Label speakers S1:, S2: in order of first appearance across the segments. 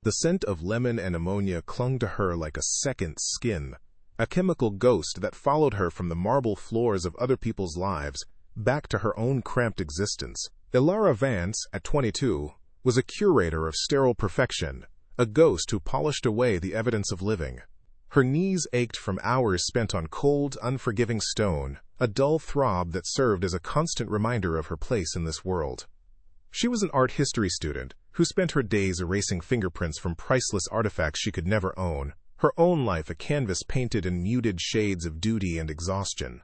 S1: The scent of lemon and ammonia clung to her like a second skin, a chemical ghost that followed her from the marble floors of other people's lives back to her own cramped existence. Ilara Vance, at 22, was a curator of sterile perfection, a ghost who polished away the evidence of living. Her knees ached from hours spent on cold, unforgiving stone, a dull throb that served as a constant reminder of her place in this world. She was an art history student who spent her days erasing fingerprints from priceless artifacts she could never own, her own life a canvas painted in muted shades of duty and exhaustion.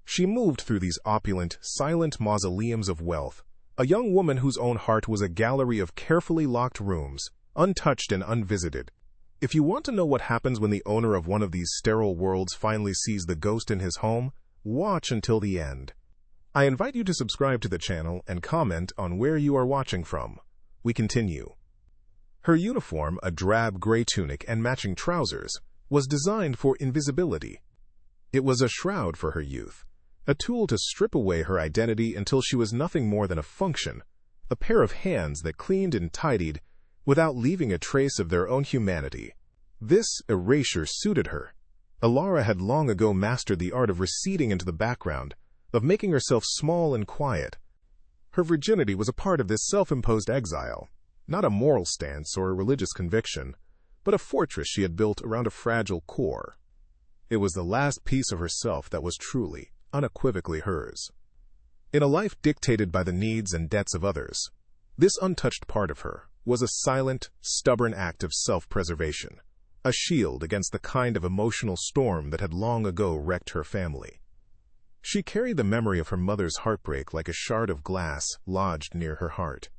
S1: She moved through these opulent, silent mausoleums of wealth, a young woman whose own heart was a gallery of carefully locked rooms, untouched and unvisited. If you want to know what happens when the owner of one of these sterile worlds finally sees the ghost in his home, watch until the end. I invite you to subscribe to the channel and comment on where you are watching from. We continue. Her uniform, a drab gray tunic and matching trousers, was designed for invisibility. It was a shroud for her youth, a tool to strip away her identity until she was nothing more than a function, a pair of hands that cleaned and tidied without leaving a trace of their own humanity. This erasure suited her. Ilara had long ago mastered the art of receding into the background, of making herself small and quiet. Her virginity was a part of this self-imposed exile, not a moral stance or a religious conviction, but a fortress she had built around a fragile core. It was the last piece of herself that was truly, unequivocally hers. In a life dictated by the needs and debts of others, this untouched part of her was a silent, stubborn act of self-preservation, a shield against the kind of emotional storm that had long ago wrecked her family. She carried the memory of her mother's heartbreak like a shard of glass lodged near her heart.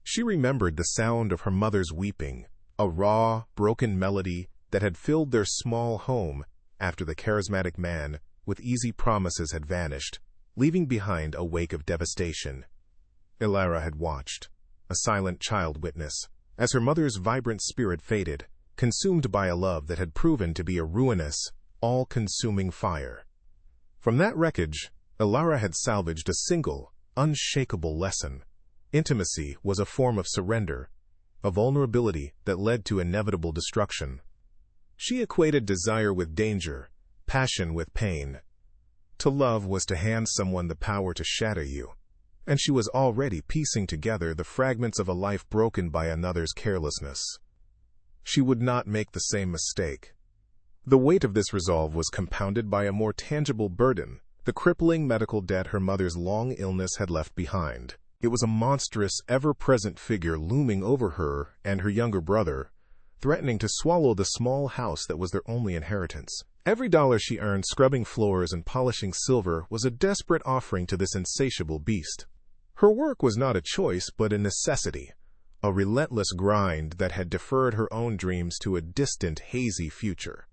S1: She remembered the sound of her mother's weeping, a raw, broken melody that had filled their small home after the charismatic man with easy promises had vanished, leaving behind a wake of devastation. Ilara had watched, a silent child witness, as her mother's vibrant spirit faded, consumed by a love that had proven to be a ruinous, all-consuming fire. From that wreckage, Ilara had salvaged a single, unshakable lesson. Intimacy was a form of surrender, a vulnerability that led to inevitable destruction. She equated desire with danger, passion with pain. To love was to hand someone the power to shatter you, and she was already piecing together the fragments of a life broken by another's carelessness. She would not make the same mistake. The weight of this resolve was compounded by a more tangible burden, the crippling medical debt her mother's long illness had left behind. It was a monstrous, ever-present figure looming over her and her younger brother, threatening to swallow the small house that was their only inheritance. Every dollar she earned scrubbing floors and polishing silver was a desperate offering to this insatiable beast. Her work was not a choice but a necessity, a relentless grind that had deferred her own dreams to a distant, hazy future.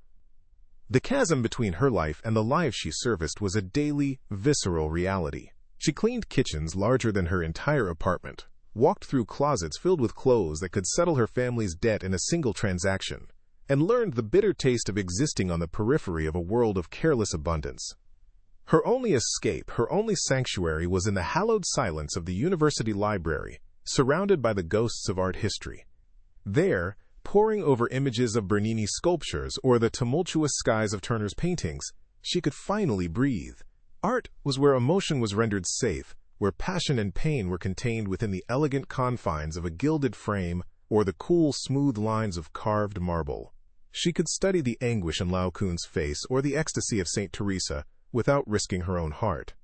S1: The chasm between her life and the lives she serviced was a daily, visceral reality. She cleaned kitchens larger than her entire apartment, walked through closets filled with clothes that could settle her family's debt in a single transaction, and learned the bitter taste of existing on the periphery of a world of careless abundance. Her only escape, her only sanctuary was in the hallowed silence of the university library, surrounded by the ghosts of art history. There, poring over images of Bernini's sculptures or the tumultuous skies of Turner's paintings, she could finally breathe. Art was where emotion was rendered safe, where passion and pain were contained within the elegant confines of a gilded frame or the cool, smooth lines of carved marble. She could study the anguish in Laocoon's face or the ecstasy of St. Teresa without risking her own heart.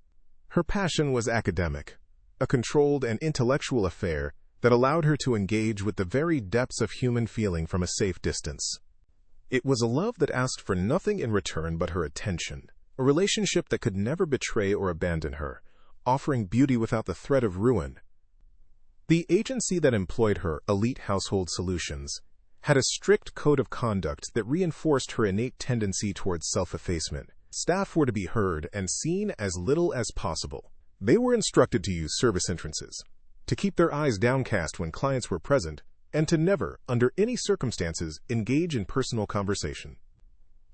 S1: Her passion was academic, a controlled and intellectual affair that allowed her to engage with the very depths of human feeling from a safe distance. It was a love that asked for nothing in return but her attention, a relationship that could never betray or abandon her, offering beauty without the threat of ruin. The agency that employed her, Elite Household Solutions, had a strict code of conduct that reinforced her innate tendency towards self-effacement. Staff were to be heard and seen as little as possible. They were instructed to use service entrances, to keep their eyes downcast when clients were present, and to never, under any circumstances, engage in personal conversation.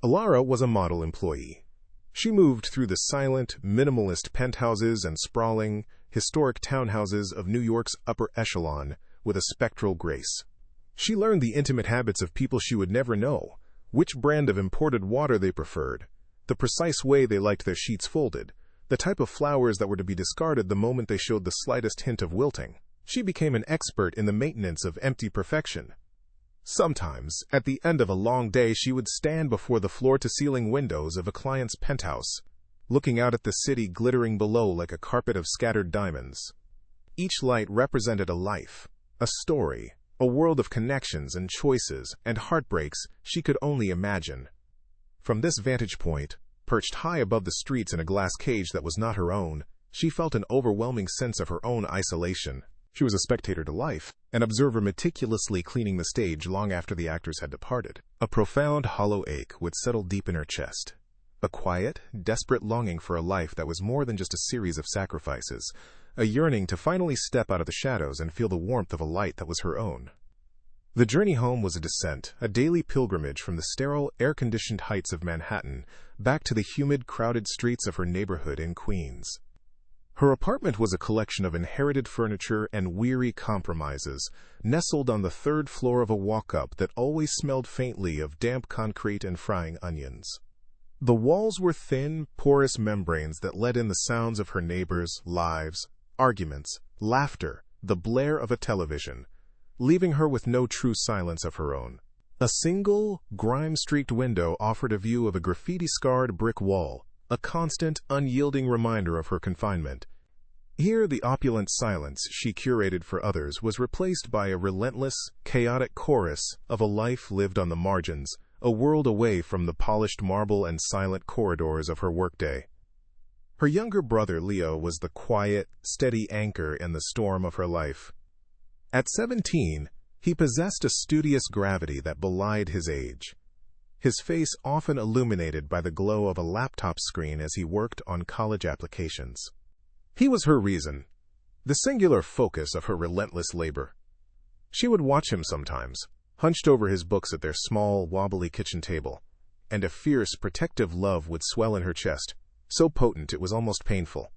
S1: Ilara was a model employee. She moved through the silent, minimalist penthouses and sprawling, historic townhouses of New York's upper echelon with a spectral grace. She learned the intimate habits of people she would never know, which brand of imported water they preferred, the precise way they liked their sheets folded, the type of flowers that were to be discarded the moment they showed the slightest hint of wilting. She became an expert in the maintenance of empty perfection. Sometimes, at the end of a long day, she would stand before the floor-to-ceiling windows of a client's penthouse, looking out at the city glittering below like a carpet of scattered diamonds. Each light represented a life, a story, a world of connections and choices and heartbreaks she could only imagine. From this vantage point, perched high above the streets in a glass cage that was not her own, she felt an overwhelming sense of her own isolation. She was a spectator to life, an observer meticulously cleaning the stage long after the actors had departed. A profound, hollow ache would settle deep in her chest. A quiet, desperate longing for a life that was more than just a series of sacrifices. A yearning to finally step out of the shadows and feel the warmth of a light that was her own. The journey home was a descent, a daily pilgrimage from the sterile, air-conditioned heights of Manhattan back to the humid, crowded streets of her neighborhood in Queens. Her apartment was a collection of inherited furniture and weary compromises, nestled on the third floor of a walk-up that always smelled faintly of damp concrete and frying onions. The walls were thin, porous membranes that let in the sounds of her neighbors' lives, arguments, laughter, the blare of a television, leaving her with no true silence of her own. A single, grime-streaked window offered a view of a graffiti-scarred brick wall, a constant, unyielding reminder of her confinement. Here, the opulent silence she curated for others was replaced by a relentless, chaotic chorus of a life lived on the margins, a world away from the polished marble and silent corridors of her workday. Her younger brother, Leo, was the quiet, steady anchor in the storm of her life. At 17, he possessed a studious gravity that belied his age, his face often illuminated by the glow of a laptop screen as he worked on college applications. He was her reason, the singular focus of her relentless labor. She would watch him sometimes, hunched over his books at their small, wobbly kitchen table, and a fierce, protective love would swell in her chest, so potent it was almost painful.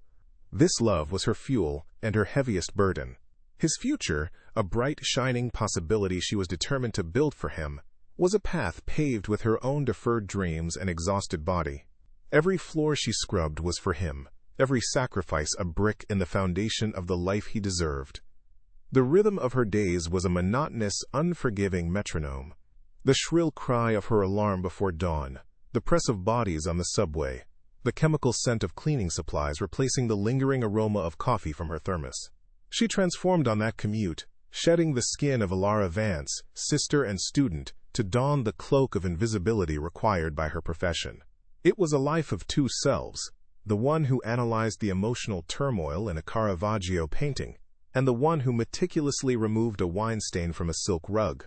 S1: This love was her fuel and her heaviest burden. His future, a bright, shining possibility she was determined to build for him, was a path paved with her own deferred dreams and exhausted body. Every floor she scrubbed was for him, every sacrifice a brick in the foundation of the life he deserved. The rhythm of her days was a monotonous, unforgiving metronome. The shrill cry of her alarm before dawn, the press of bodies on the subway, the chemical scent of cleaning supplies replacing the lingering aroma of coffee from her thermos. She transformed on that commute, shedding the skin of Alara Vance, sister and student, to don the cloak of invisibility required by her profession. It was a life of two selves, the one who analyzed the emotional turmoil in a Caravaggio painting, and the one who meticulously removed a wine stain from a silk rug.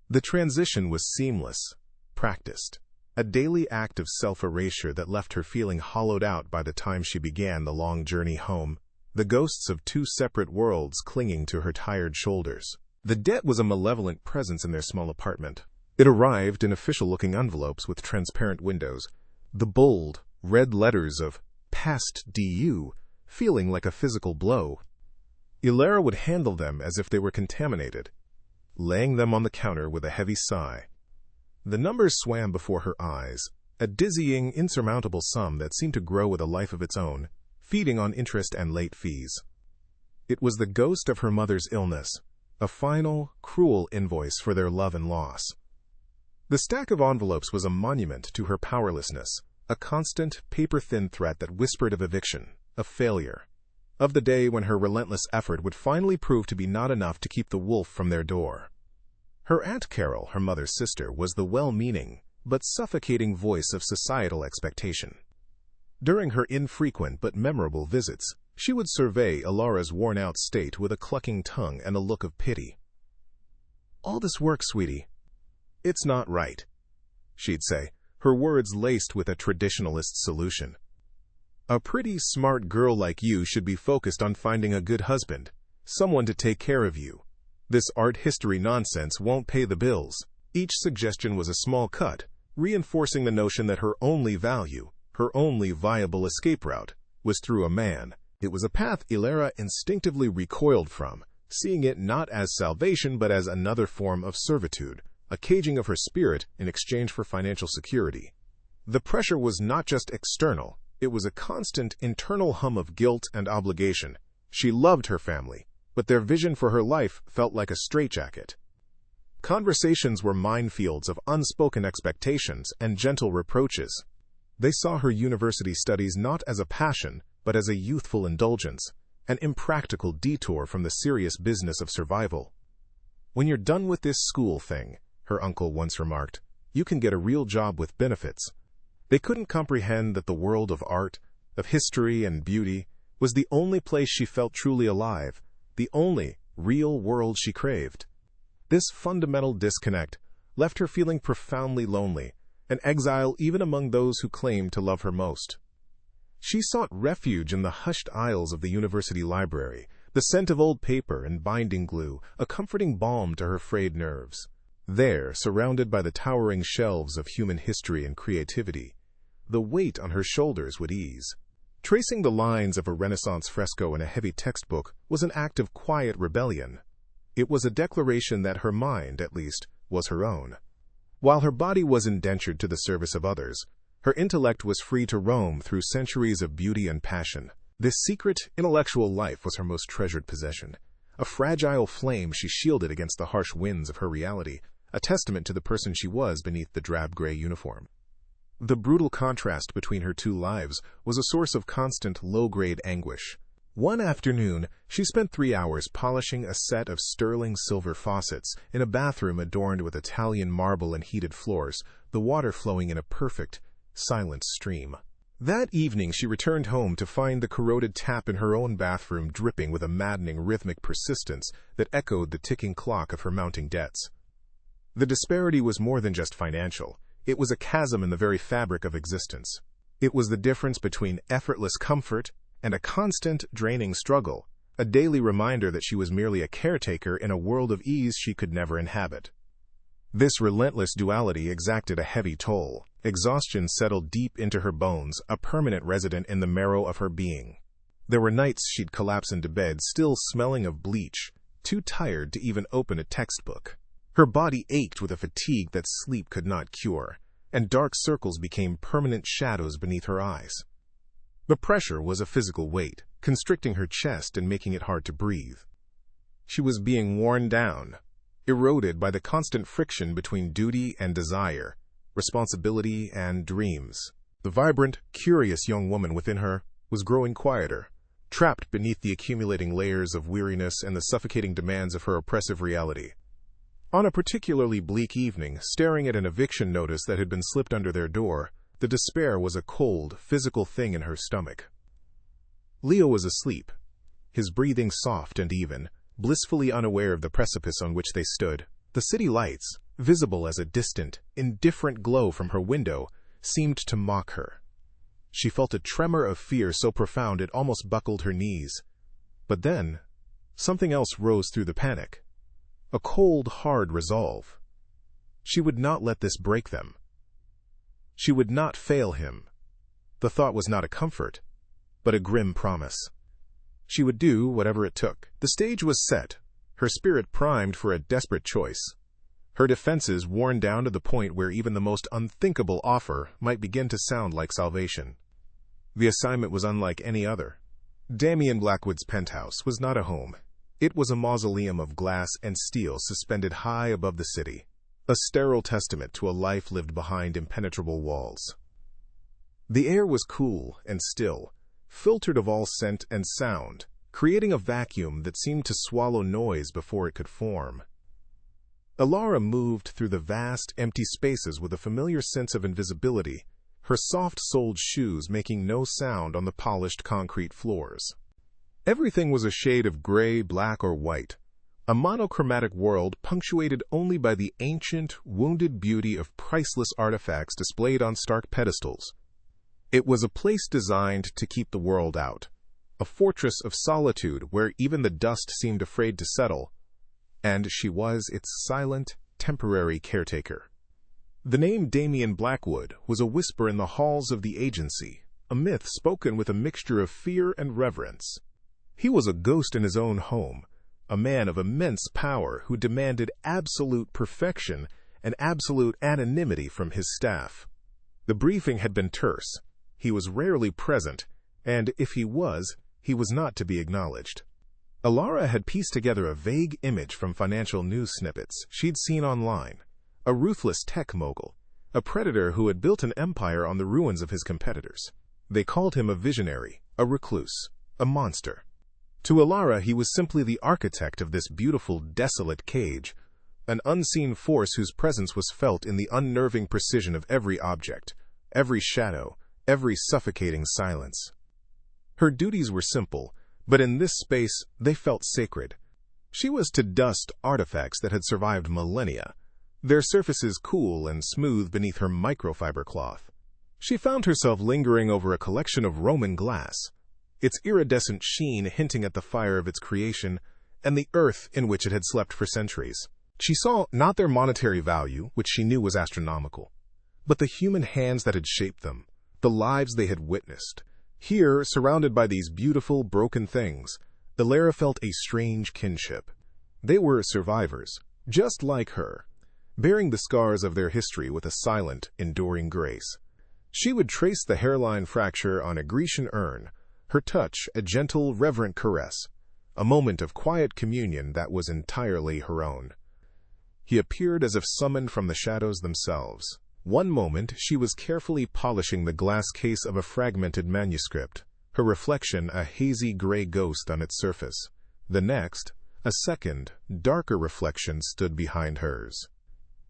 S1: The transition was seamless, practiced, a daily act of self-erasure that left her feeling hollowed out by the time she began the long journey home, the ghosts of two separate worlds clinging to her tired shoulders. The debt was a malevolent presence in their small apartment. It arrived in official-looking envelopes with transparent windows, the bold, red letters of Past DU feeling like a physical blow. Ilara would handle them as if they were contaminated, laying them on the counter with a heavy sigh. The numbers swam before her eyes, a dizzying, insurmountable sum that seemed to grow with a life of its own, feeding on interest and late fees. It was the ghost of her mother's illness, a final, cruel invoice for their love and loss. The stack of envelopes was a monument to her powerlessness, a constant, paper-thin threat that whispered of eviction, of failure, of the day when her relentless effort would finally prove to be not enough to keep the wolf from their door. Her Aunt Carol, her mother's sister, was the well-meaning, but suffocating voice of societal expectation. During her infrequent but memorable visits, she would survey Ilara's worn-out state with a clucking tongue and a look of pity. "All this work, sweetie. It's not right," she'd say, her words laced with a traditionalist solution. "A pretty, smart girl like you should be focused on finding a good husband, someone to take care of you. This art history nonsense won't pay the bills." Each suggestion was a small cut, reinforcing the notion that her only value, her only viable escape route, was through a man. It was a path Ilara instinctively recoiled from, seeing it not as salvation but as another form of servitude, a caging of her spirit in exchange for financial security. The pressure was not just external, it was a constant internal hum of guilt and obligation. She loved her family, but their vision for her life felt like a straitjacket. Conversations were minefields of unspoken expectations and gentle reproaches. They saw her university studies not as a passion, but as a youthful indulgence, an impractical detour from the serious business of survival. "When you're done with this school thing," her uncle once remarked, "you can get a real job with benefits." They couldn't comprehend that the world of art, of history and beauty, was the only place she felt truly alive, the only real world she craved. This fundamental disconnect left her feeling profoundly lonely, an exile even among those who claimed to love her most. She sought refuge in the hushed aisles of the university library, the scent of old paper and binding glue, a comforting balm to her frayed nerves. There, surrounded by the towering shelves of human history and creativity, the weight on her shoulders would ease. Tracing the lines of a Renaissance fresco in a heavy textbook was an act of quiet rebellion. It was a declaration that her mind, at least, was her own. While her body was indentured to the service of others, her intellect was free to roam through centuries of beauty and passion. This secret, intellectual life was her most treasured possession, a fragile flame she shielded against the harsh winds of her reality, a testament to the person she was beneath the drab gray uniform. The brutal contrast between her two lives was a source of constant low-grade anguish. One afternoon, she spent 3 hours polishing a set of sterling silver faucets in a bathroom adorned with Italian marble and heated floors, the water flowing in a perfect, silent stream. That evening, she returned home to find the corroded tap in her own bathroom dripping with a maddening rhythmic persistence that echoed the ticking clock of her mounting debts. The disparity was more than just financial. It was a chasm in the very fabric of existence. It was the difference between effortless comfort and a constant, draining struggle, a daily reminder that she was merely a caretaker in a world of ease she could never inhabit. This relentless duality exacted a heavy toll. Exhaustion settled deep into her bones, a permanent resident in the marrow of her being. There were nights she'd collapse into bed, still smelling of bleach, too tired to even open a textbook. Her body ached with a fatigue that sleep could not cure, and dark circles became permanent shadows beneath her eyes. The pressure was a physical weight, constricting her chest and making it hard to breathe. She was being worn down, eroded by the constant friction between duty and desire, responsibility and dreams. The vibrant, curious young woman within her was growing quieter, trapped beneath the accumulating layers of weariness and the suffocating demands of her oppressive reality. On a particularly bleak evening, staring at an eviction notice that had been slipped under their door, the despair was a cold, physical thing in her stomach. Leo was asleep, his breathing soft and even, blissfully unaware of the precipice on which they stood. The city lights, visible as a distant, indifferent glow from her window, seemed to mock her. She felt a tremor of fear so profound it almost buckled her knees. But then, something else rose through the panic. A cold, hard resolve. She would not let this break them. She would not fail him. The thought was not a comfort, but a grim promise. She would do whatever it took. The stage was set, her spirit primed for a desperate choice, her defenses worn down to the point where even the most unthinkable offer might begin to sound like salvation. The assignment was unlike any other. Damian Blackwood's penthouse was not a home. It was a mausoleum of glass and steel suspended high above the city, a sterile testament to a life lived behind impenetrable walls. The air was cool and still, filtered of all scent and sound, creating a vacuum that seemed to swallow noise before it could form. Alara moved through the vast, empty spaces with a familiar sense of invisibility, her soft-soled shoes making no sound on the polished concrete floors. Everything was a shade of gray, black, or white, a monochromatic world punctuated only by the ancient, wounded beauty of priceless artifacts displayed on stark pedestals. It was a place designed to keep the world out, a fortress of solitude where even the dust seemed afraid to settle, and she was its silent, temporary caretaker. The name Damian Blackwood was a whisper in the halls of the agency, a myth spoken with a mixture of fear and reverence. He was a ghost in his own home, a man of immense power who demanded absolute perfection and absolute anonymity from his staff. The briefing had been terse. He was rarely present, and if he was not to be acknowledged. Alara had pieced together a vague image from financial news snippets she'd seen online. A ruthless tech mogul, a predator who had built an empire on the ruins of his competitors. They called him a visionary, a recluse, a monster. To Alara, he was simply the architect of this beautiful, desolate cage, an unseen force whose presence was felt in the unnerving precision of every object, every shadow, every suffocating silence. Her duties were simple, but in this space they felt sacred. She was to dust artifacts that had survived millennia, their surfaces cool and smooth beneath her microfiber cloth. She found herself lingering over a collection of Roman glass, its iridescent sheen hinting at the fire of its creation and the earth in which it had slept for centuries. She saw not their monetary value, which she knew was astronomical, but the human hands that had shaped them, the lives they had witnessed. Here, surrounded by these beautiful, broken things, Alara felt a strange kinship. They were survivors, just like her, bearing the scars of their history with a silent, enduring grace. She would trace the hairline fracture on a Grecian urn, her touch a gentle, reverent caress, a moment of quiet communion that was entirely her own. He appeared as if summoned from the shadows themselves. One moment, she was carefully polishing the glass case of a fragmented manuscript, her reflection a hazy gray ghost on its surface. The next, a second, darker reflection stood behind hers.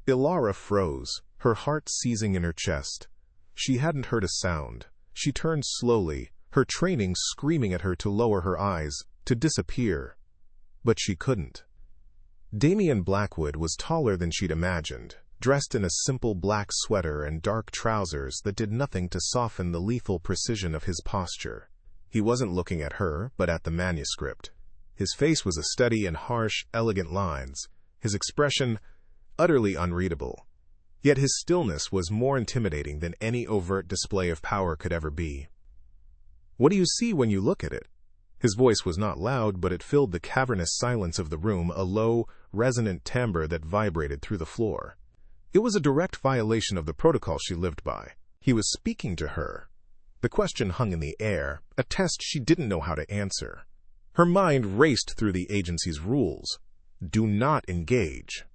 S1: Alara froze, her heart seizing in her chest. She hadn't heard a sound. She turned slowly, her training screaming at her to lower her eyes, to disappear. But she couldn't. Damian Blackwood was taller than she'd imagined, dressed in a simple black sweater and dark trousers that did nothing to soften the lethal precision of his posture. He wasn't looking at her, but at the manuscript. His face was a study in harsh, elegant lines, his expression utterly unreadable. Yet his stillness was more intimidating than any overt display of power could ever be. "What do you see when you look at it?" His voice was not loud, but it filled the cavernous silence of the room, a low, resonant timbre that vibrated through the floor. It was a direct violation of the protocol she lived by. He was speaking to her. The question hung in the air, a test she didn't know how to answer. Her mind raced through the agency's rules. Do not engage.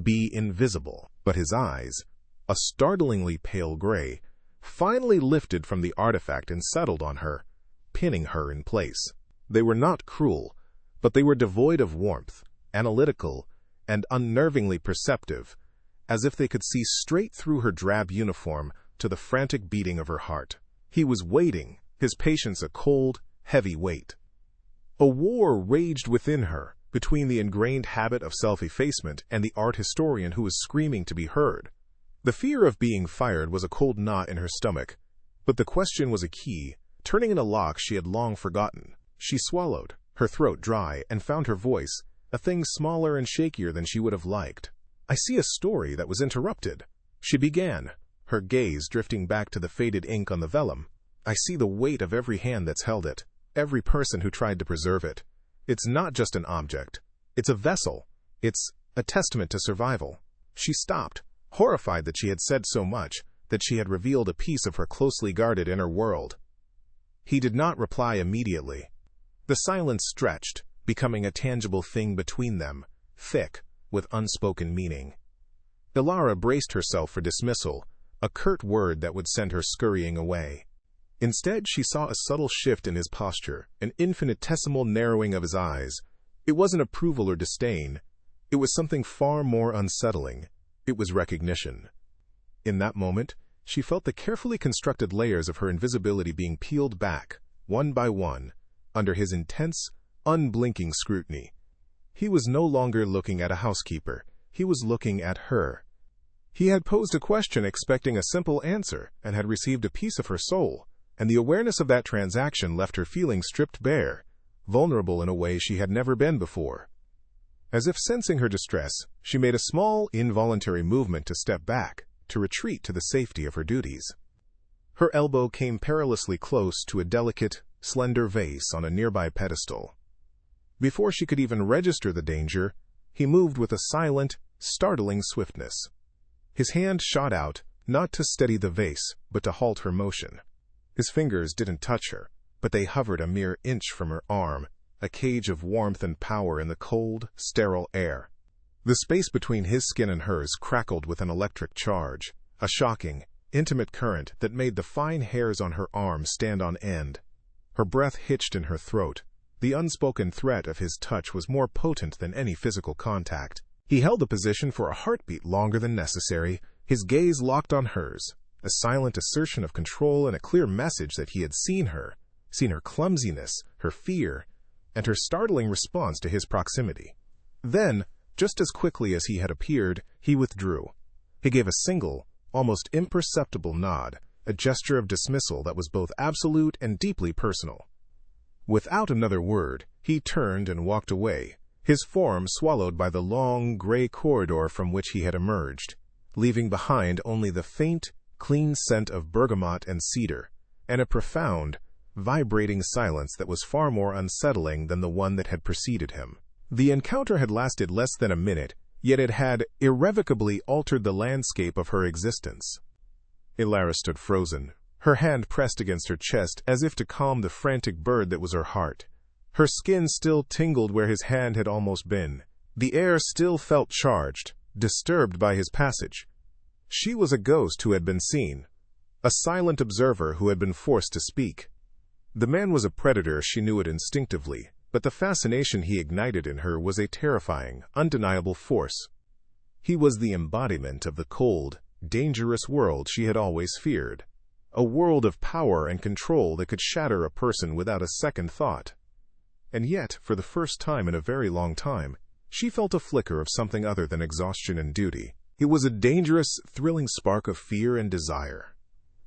S1: Be invisible. But his eyes, a startlingly pale gray, finally lifted from the artifact and settled on her, pinning her in place. They were not cruel, but they were devoid of warmth, analytical, and unnervingly perceptive, as if they could see straight through her drab uniform to the frantic beating of her heart. He was waiting, his patience a cold, heavy weight. A war raged within her, between the ingrained habit of self-effacement and the art historian who was screaming to be heard. The fear of being fired was a cold knot in her stomach, but the question was a key, turning in a lock she had long forgotten. She swallowed, her throat dry, and found her voice, a thing smaller and shakier than she would have liked. "I see a story that was interrupted," she began, her gaze drifting back to the faded ink on the vellum. "I see the weight of every hand that's held it, every person who tried to preserve it. It's not just an object. It's a vessel. It's a testament to survival." She stopped, horrified that she had said so much, that she had revealed a piece of her closely guarded inner world. He did not reply immediately. The silence stretched, becoming a tangible thing between them, thick, with unspoken meaning. Alara braced herself for dismissal, a curt word that would send her scurrying away. Instead, she saw a subtle shift in his posture, an infinitesimal narrowing of his eyes. It wasn't approval or disdain. It was something far more unsettling. It was recognition. In that moment, she felt the carefully constructed layers of her invisibility being peeled back, one by one, under his intense, unblinking scrutiny. He was no longer looking at a housekeeper. He was looking at her. He had posed a question expecting a simple answer and had received a piece of her soul, and the awareness of that transaction left her feeling stripped bare, vulnerable in a way she had never been before. As if sensing her distress, she made a small, involuntary movement to step back, to retreat to the safety of her duties. Her elbow came perilously close to a delicate, slender vase on a nearby pedestal. Before she could even register the danger, he moved with a silent, startling swiftness. His hand shot out, not to steady the vase, but to halt her motion. His fingers didn't touch her, but they hovered a mere inch from her arm, a cage of warmth and power in the cold, sterile air. The space between his skin and hers crackled with an electric charge, a shocking, intimate current that made the fine hairs on her arm stand on end. Her breath hitched in her throat. The unspoken threat of his touch was more potent than any physical contact. He held the position for a heartbeat longer than necessary, his gaze locked on hers, a silent assertion of control and a clear message that he had seen her clumsiness, her fear, and her startling response to his proximity. Then, just as quickly as he had appeared, he withdrew. He gave a single, almost imperceptible nod, a gesture of dismissal that was both absolute and deeply personal. Without another word, he turned and walked away, his form swallowed by the long, gray corridor from which he had emerged, leaving behind only the faint, clean scent of bergamot and cedar, and a profound, vibrating silence that was far more unsettling than the one that had preceded him. The encounter had lasted less than a minute, yet it had irrevocably altered the landscape of her existence. Ilara stood frozen, her hand pressed against her chest as if to calm the frantic bird that was her heart. Her skin still tingled where his hand had almost been. The air still felt charged, disturbed by his passage. She was a ghost who had been seen, a silent observer who had been forced to speak. The man was a predator, she knew it instinctively, but the fascination he ignited in her was a terrifying, undeniable force. He was the embodiment of the cold, dangerous world she had always feared, a world of power and control that could shatter a person without a second thought. And yet, for the first time in a very long time, she felt a flicker of something other than exhaustion and duty. It was a dangerous, thrilling spark of fear and desire.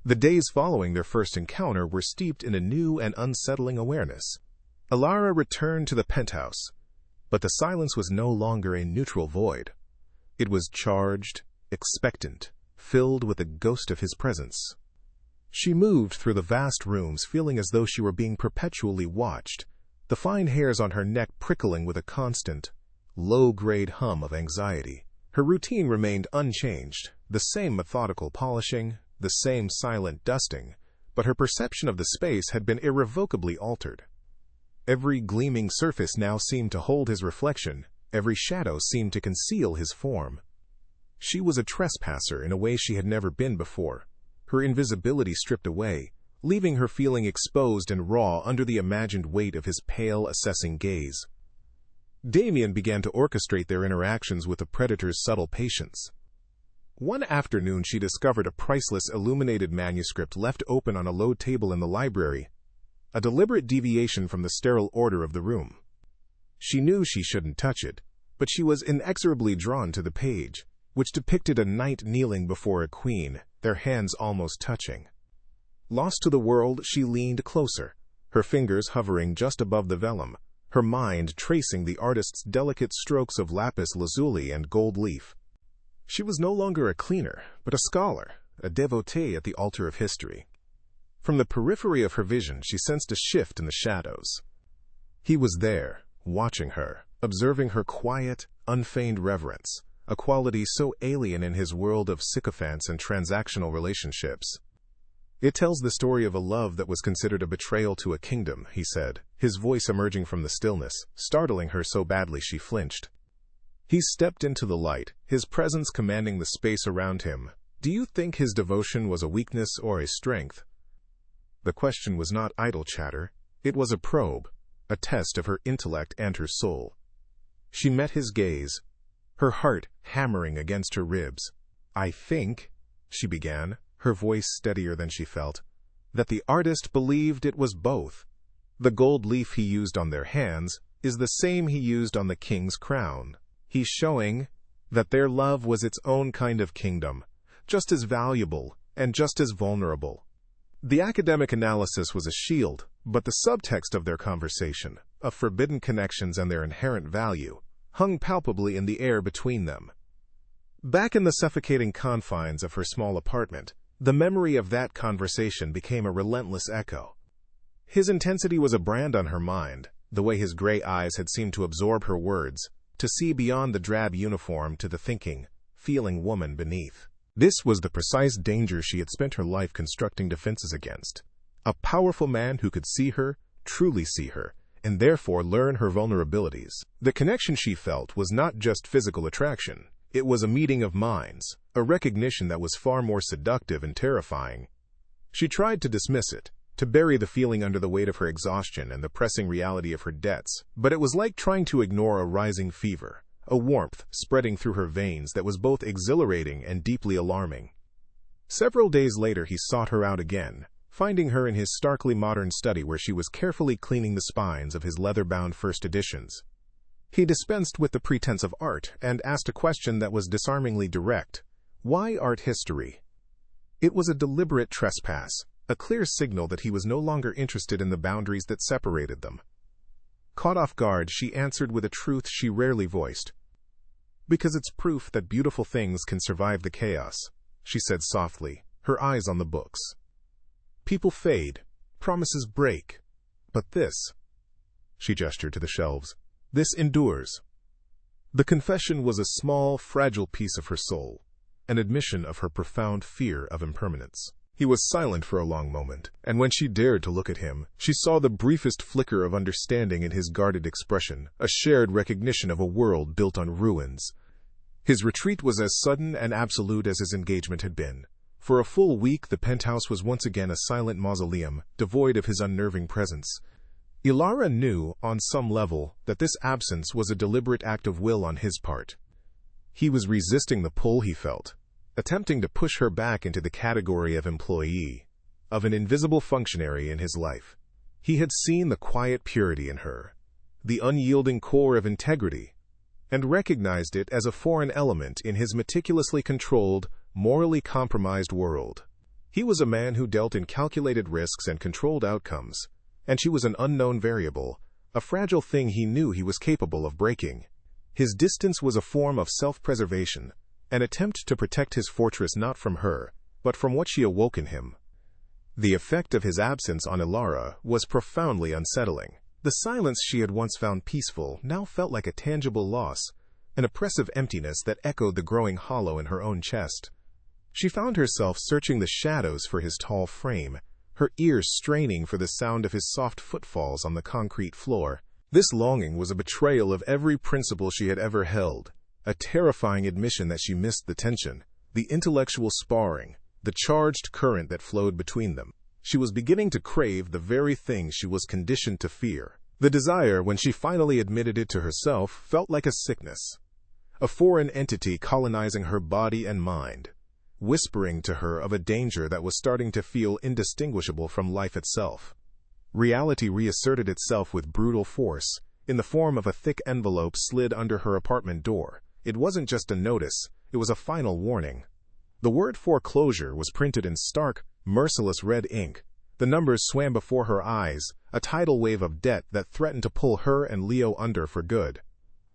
S1: The days following their first encounter were steeped in a new and unsettling awareness. Ilara returned to the penthouse, but the silence was no longer a neutral void. It was charged, expectant, filled with the ghost of his presence. She moved through the vast rooms, feeling as though she were being perpetually watched, the fine hairs on her neck prickling with a constant, low-grade hum of anxiety. Her routine remained unchanged, the same methodical polishing, the same silent dusting, but her perception of the space had been irrevocably altered. Every gleaming surface now seemed to hold his reflection, every shadow seemed to conceal his form. She was a trespasser in a way she had never been before, her invisibility stripped away, leaving her feeling exposed and raw under the imagined weight of his pale, assessing gaze. Damien began to orchestrate their interactions with the predator's subtle patience. One afternoon she discovered a priceless illuminated manuscript left open on a low table in the library, a deliberate deviation from the sterile order of the room. She knew she shouldn't touch it, but she was inexorably drawn to the page, which depicted a knight kneeling before a queen, their hands almost touching. Lost to the world, she leaned closer, her fingers hovering just above the vellum, her mind tracing the artist's delicate strokes of lapis lazuli and gold leaf. She was no longer a cleaner, but a scholar, a devotee at the altar of history. From the periphery of her vision, she sensed a shift in the shadows. He was there, watching her, observing her quiet, unfeigned reverence, a quality so alien in his world of sycophants and transactional relationships. "It tells the story of a love that was considered a betrayal to a kingdom," he said, his voice emerging from the stillness, startling her so badly she flinched. He stepped into the light, his presence commanding the space around him. "Do you think his devotion was a weakness or a strength?" The question was not idle chatter. It was a probe, a test of her intellect and her soul. She met his gaze, her heart hammering against her ribs. "I think," she began, her voice steadier than she felt, "that the artist believed it was both. The gold leaf he used on their hands is the same he used on the king's crown. He's showing that their love was its own kind of kingdom, just as valuable and just as vulnerable." The academic analysis was a shield, but the subtext of their conversation, of forbidden connections and their inherent value, hung palpably in the air between them. Back in the suffocating confines of her small apartment, the memory of that conversation became a relentless echo. His intensity was a brand on her mind, the way his gray eyes had seemed to absorb her words, to see beyond the drab uniform to the thinking, feeling woman beneath. This was the precise danger she had spent her life constructing defenses against. A powerful man who could see her, truly see her, and therefore learn her vulnerabilities. The connection she felt was not just physical attraction. It was a meeting of minds, a recognition that was far more seductive and terrifying. She tried to dismiss it, to bury the feeling under the weight of her exhaustion and the pressing reality of her debts, but it was like trying to ignore a rising fever, a warmth spreading through her veins that was both exhilarating and deeply alarming. Several days later he sought her out again, finding her in his starkly modern study where she was carefully cleaning the spines of his leather-bound first editions. He dispensed with the pretense of art and asked a question that was disarmingly direct. Why art history? It was a deliberate trespass, a clear signal that he was no longer interested in the boundaries that separated them. Caught off guard, she answered with a truth she rarely voiced. Because it's proof that beautiful things can survive the chaos, she said softly, her eyes on the books. People fade, promises break, but this, she gestured to the shelves, this endures. The confession was a small, fragile piece of her soul, an admission of her profound fear of impermanence. He was silent for a long moment, and when she dared to look at him, she saw the briefest flicker of understanding in his guarded expression, a shared recognition of a world built on ruins. His retreat was as sudden and absolute as his engagement had been. For a full week, the penthouse was once again a silent mausoleum, devoid of his unnerving presence. Ilara knew, on some level, that this absence was a deliberate act of will on his part. He was resisting the pull he felt, attempting to push her back into the category of employee, of an invisible functionary in his life. He had seen the quiet purity in her, the unyielding core of integrity, and recognized it as a foreign element in his meticulously controlled, morally compromised world. He was a man who dealt in calculated risks and controlled outcomes, and she was an unknown variable, a fragile thing he knew he was capable of breaking. His distance was a form of self-preservation, an attempt to protect his fortress not from her, but from what she awoke in him. The effect of his absence on Ilara was profoundly unsettling. The silence she had once found peaceful now felt like a tangible loss, an oppressive emptiness that echoed the growing hollow in her own chest. She found herself searching the shadows for his tall frame, her ears straining for the sound of his soft footfalls on the concrete floor. This longing was a betrayal of every principle she had ever held, a terrifying admission that she missed the tension, the intellectual sparring, the charged current that flowed between them. She was beginning to crave the very thing she was conditioned to fear. The desire, when she finally admitted it to herself, felt like a sickness, a foreign entity colonizing her body and mind, whispering to her of a danger that was starting to feel indistinguishable from life itself. Reality reasserted itself with brutal force, in the form of a thick envelope slid under her apartment door. It wasn't just a notice, it was a final warning. The word foreclosure was printed in stark, merciless red ink. The numbers swam before her eyes, a tidal wave of debt that threatened to pull her and Leo under for good.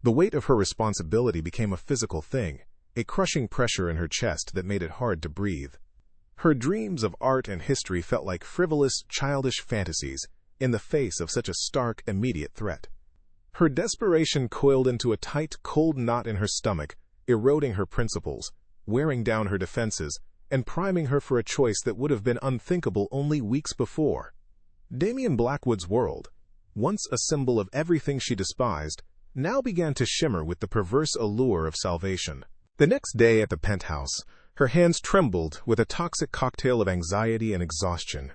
S1: The weight of her responsibility became a physical thing, a crushing pressure in her chest that made it hard to breathe. Her dreams of art and history felt like frivolous, childish fantasies in the face of such a stark, immediate threat. Her desperation coiled into a tight, cold knot in her stomach, eroding her principles, wearing down her defenses, and priming her for a choice that would have been unthinkable only weeks before. Damian Blackwood's world, once a symbol of everything she despised, now began to shimmer with the perverse allure of salvation. The next day at the penthouse, her hands trembled with a toxic cocktail of anxiety and exhaustion.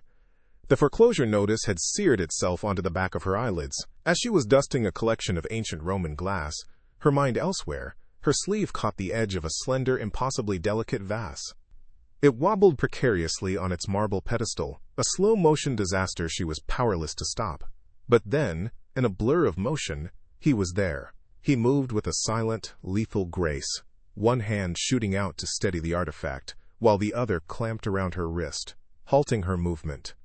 S1: The foreclosure notice had seared itself onto the back of her eyelids. As she was dusting a collection of ancient Roman glass, her mind elsewhere, her sleeve caught the edge of a slender, impossibly delicate vase. It wobbled precariously on its marble pedestal, a slow-motion disaster she was powerless to stop. But then, in a blur of motion, he was there. He moved with a silent, lethal grace, one hand shooting out to steady the artifact, while the other clamped around her wrist, halting her movement.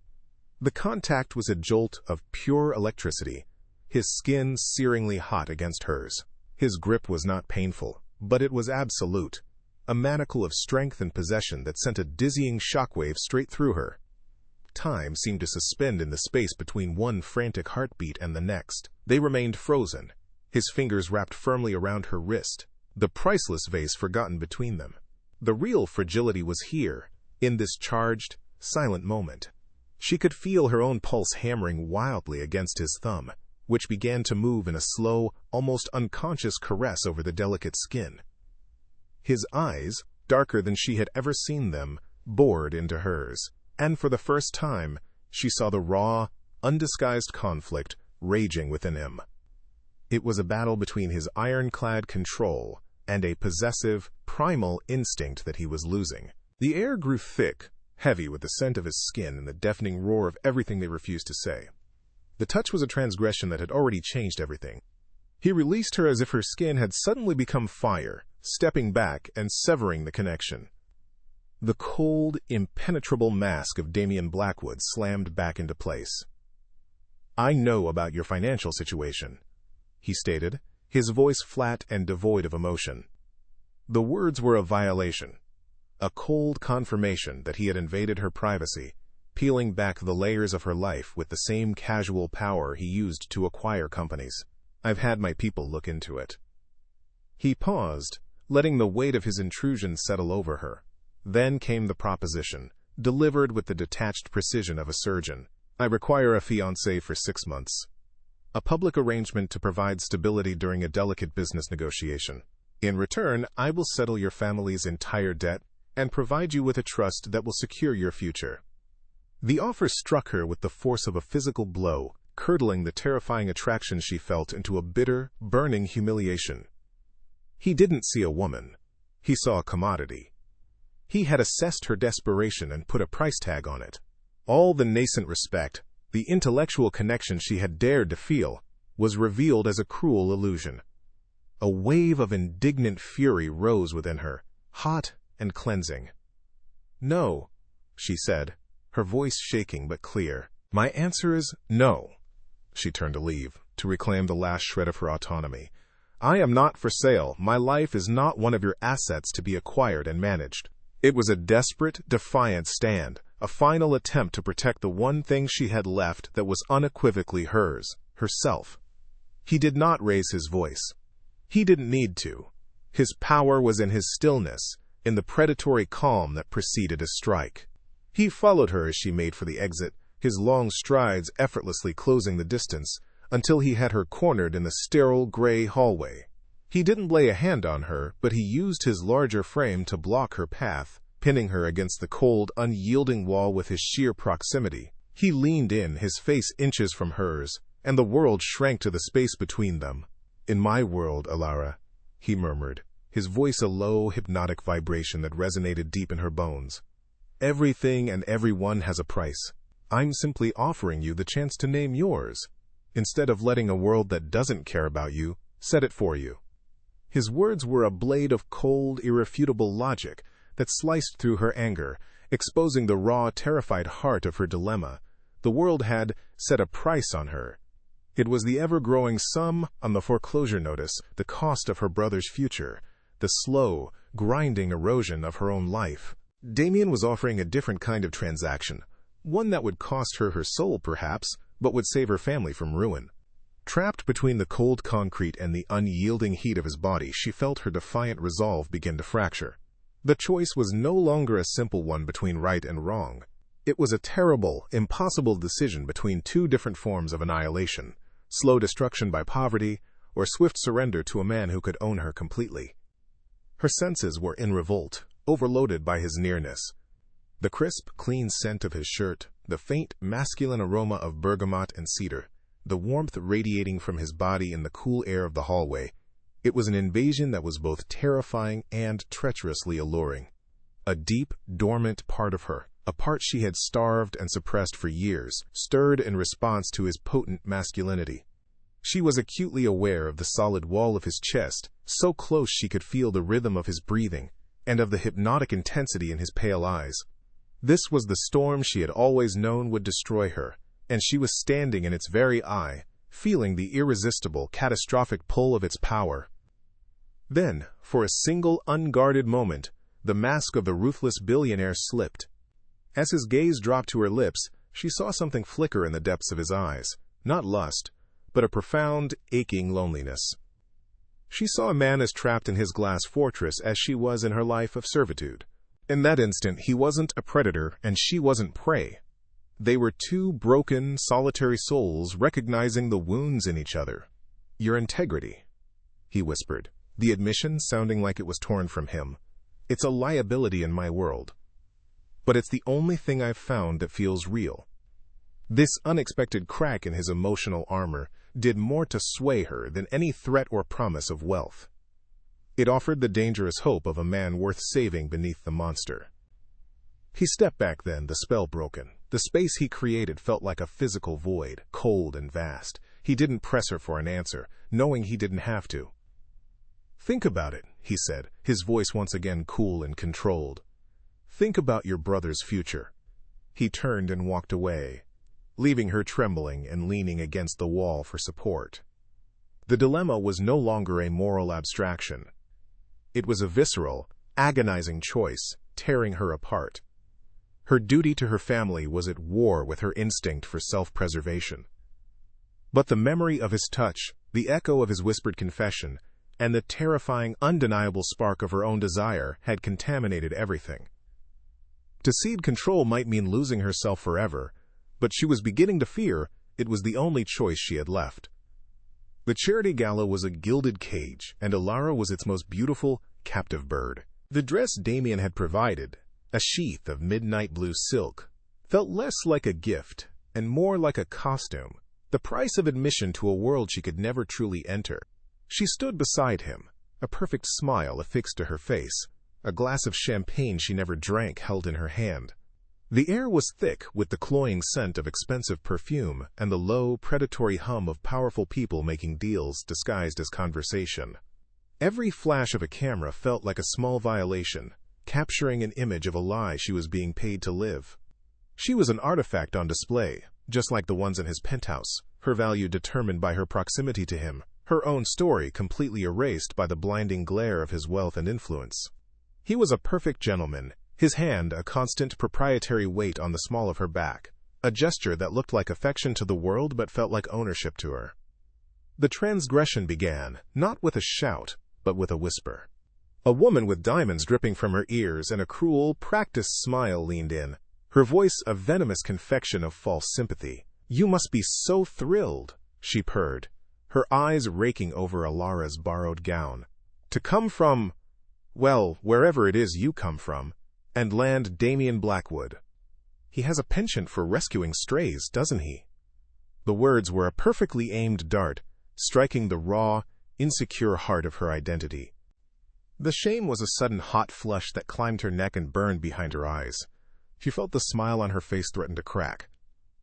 S1: The contact was a jolt of pure electricity, his skin searingly hot against hers. His grip was not painful, but it was absolute, a manacle of strength and possession that sent a dizzying shockwave straight through her. time seemed to suspend in the space between one frantic heartbeat and the next. They remained frozen, his fingers wrapped firmly around her wrist, the priceless vase forgotten between them. The real fragility was here, in this charged, silent moment. She could feel her own pulse hammering wildly against his thumb, which began to move in a slow, almost unconscious caress over the delicate skin. His eyes, darker than she had ever seen them, bored into hers, and for the first time, she saw the raw, undisguised conflict raging within him. It was a battle between his ironclad control and a possessive, primal instinct that he was losing. The air grew thick, heavy with the scent of his skin and the deafening roar of everything they refused to say. The touch was a transgression that had already changed everything. He released her as if her skin had suddenly become fire, stepping back and severing the connection. The cold, impenetrable mask of Damian Blackwood slammed back into place. "I know about your financial situation," he stated, his voice flat and devoid of emotion. The words were a violation, a cold confirmation that he had invaded her privacy, peeling back the layers of her life with the same casual power he used to acquire companies. "I've had my people look into it." He paused, letting the weight of his intrusion settle over her. Then came the proposition, delivered with the detached precision of a surgeon. "I require a fiancé for 6 months. A public arrangement to provide stability during a delicate business negotiation. In return, I will settle your family's entire debt and provide you with a trust that will secure your future." The offer struck her with the force of a physical blow, curdling the terrifying attraction she felt into a bitter, burning humiliation. He didn't see a woman. He saw a commodity. He had assessed her desperation and put a price tag on it. All the nascent respect, the intellectual connection she had dared to feel, was revealed as a cruel illusion. A wave of indignant fury rose within her, hot and cleansing. "No," she said, her voice shaking but clear. "My answer is no." She turned to leave, to reclaim the last shred of her autonomy. "I am not for sale. My life is not one of your assets to be acquired and managed." It was a desperate, defiant stand, a final attempt to protect the one thing she had left that was unequivocally hers, herself. He did not raise his voice. He didn't need to. His power was in his stillness, in the predatory calm that preceded a strike. He followed her as she made for the exit, his long strides effortlessly closing the distance, until he had her cornered in the sterile gray hallway. He didn't lay a hand on her, but he used his larger frame to block her path, pinning her against the cold, unyielding wall with his sheer proximity. He leaned in, his face inches from hers, and the world shrank to the space between them. "In my world, Alara," he murmured, his voice a low, hypnotic vibration that resonated deep in her bones. "Everything and everyone has a price. I'm simply offering you the chance to name yours, instead of letting a world that doesn't care about you set it for you." His words were a blade of cold, irrefutable logic that sliced through her anger, exposing the raw, terrified heart of her dilemma. The world had set a price on her. It was the ever-growing sum on the foreclosure notice, the cost of her brother's future, the slow, grinding erosion of her own life. Damian was offering a different kind of transaction, one that would cost her her soul perhaps, but would save her family from ruin. Trapped between the cold concrete and the unyielding heat of his body, she felt her defiant resolve begin to fracture. The choice was no longer a simple one between right and wrong. It was a terrible, impossible decision between two different forms of annihilation: slow destruction by poverty, or swift surrender to a man who could own her completely. Her senses were in revolt, overloaded by his nearness. The crisp, clean scent of his shirt, the faint, masculine aroma of bergamot and cedar, the warmth radiating from his body in the cool air of the hallway. It was an invasion that was both terrifying and treacherously alluring. A deep, dormant part of her, a part she had starved and suppressed for years, stirred in response to his potent masculinity. She was acutely aware of the solid wall of his chest, so close she could feel the rhythm of his breathing, and of the hypnotic intensity in his pale eyes. This was the storm she had always known would destroy her, and she was standing in its very eye, feeling the irresistible, catastrophic pull of its power. Then, for a single unguarded moment, the mask of the ruthless billionaire slipped. As his gaze dropped to her lips, she saw something flicker in the depths of his eyes, not lust, but a profound, aching loneliness. She saw a man as trapped in his glass fortress as she was in her life of servitude. In that instant, he wasn't a predator and she wasn't prey. They were two broken, solitary souls recognizing the wounds in each other. "Your integrity," he whispered, the admission sounding like it was torn from him. "It's a liability in my world. But it's the only thing I've found that feels real." This unexpected crack in his emotional armor did more to sway her than any threat or promise of wealth. It offered the dangerous hope of a man worth saving beneath the monster. He stepped back then, the spell broken. The space he created felt like a physical void, cold and vast. He didn't press her for an answer, knowing he didn't have to. "Think about it," he said, his voice once again cool and controlled. "Think about your brother's future." He turned and walked away, leaving her trembling and leaning against the wall for support. The dilemma was no longer a moral abstraction. It was a visceral, agonizing choice, tearing her apart. Her duty to her family was at war with her instinct for self-preservation. But the memory of his touch, the echo of his whispered confession, and the terrifying, undeniable spark of her own desire had contaminated everything. To cede control might mean losing herself forever, but she was beginning to fear it was the only choice she had left. The charity gala was a gilded cage, and Alara was its most beautiful, captive bird. The dress Damien had provided, a sheath of midnight blue silk, felt less like a gift and more like a costume, the price of admission to a world she could never truly enter. She stood beside him, a perfect smile affixed to her face, a glass of champagne she never drank held in her hand. The air was thick with the cloying scent of expensive perfume and the low, predatory hum of powerful people making deals disguised as conversation. Every flash of a camera felt like a small violation, capturing an image of a lie she was being paid to live. She was an artifact on display, just like the ones in his penthouse, her value determined by her proximity to him, her own story completely erased by the blinding glare of his wealth and influence. He was a perfect gentleman, his hand a constant proprietary weight on the small of her back, a gesture that looked like affection to the world but felt like ownership to her. The transgression began, not with a shout, but with a whisper. A woman with diamonds dripping from her ears and a cruel, practiced smile leaned in, her voice a venomous confection of false sympathy. "You must be so thrilled," she purred, her eyes raking over Alara's borrowed gown. "To come from, well, wherever it is you come from, and land Damien Blackwood. He has a penchant for rescuing strays, doesn't he?" The words were a perfectly aimed dart, striking the raw, insecure heart of her identity. The shame was a sudden hot flush that climbed her neck and burned behind her eyes. She felt the smile on her face threaten to crack,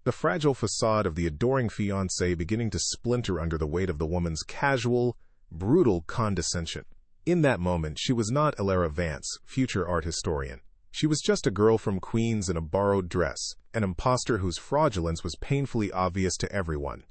S1: the fragile facade of the adoring fiancé beginning to splinter under the weight of the woman's casual, brutal condescension. In that moment, she was not Alara Vance, future art historian. She was just a girl from Queens in a borrowed dress, an imposter whose fraudulence was painfully obvious to everyone.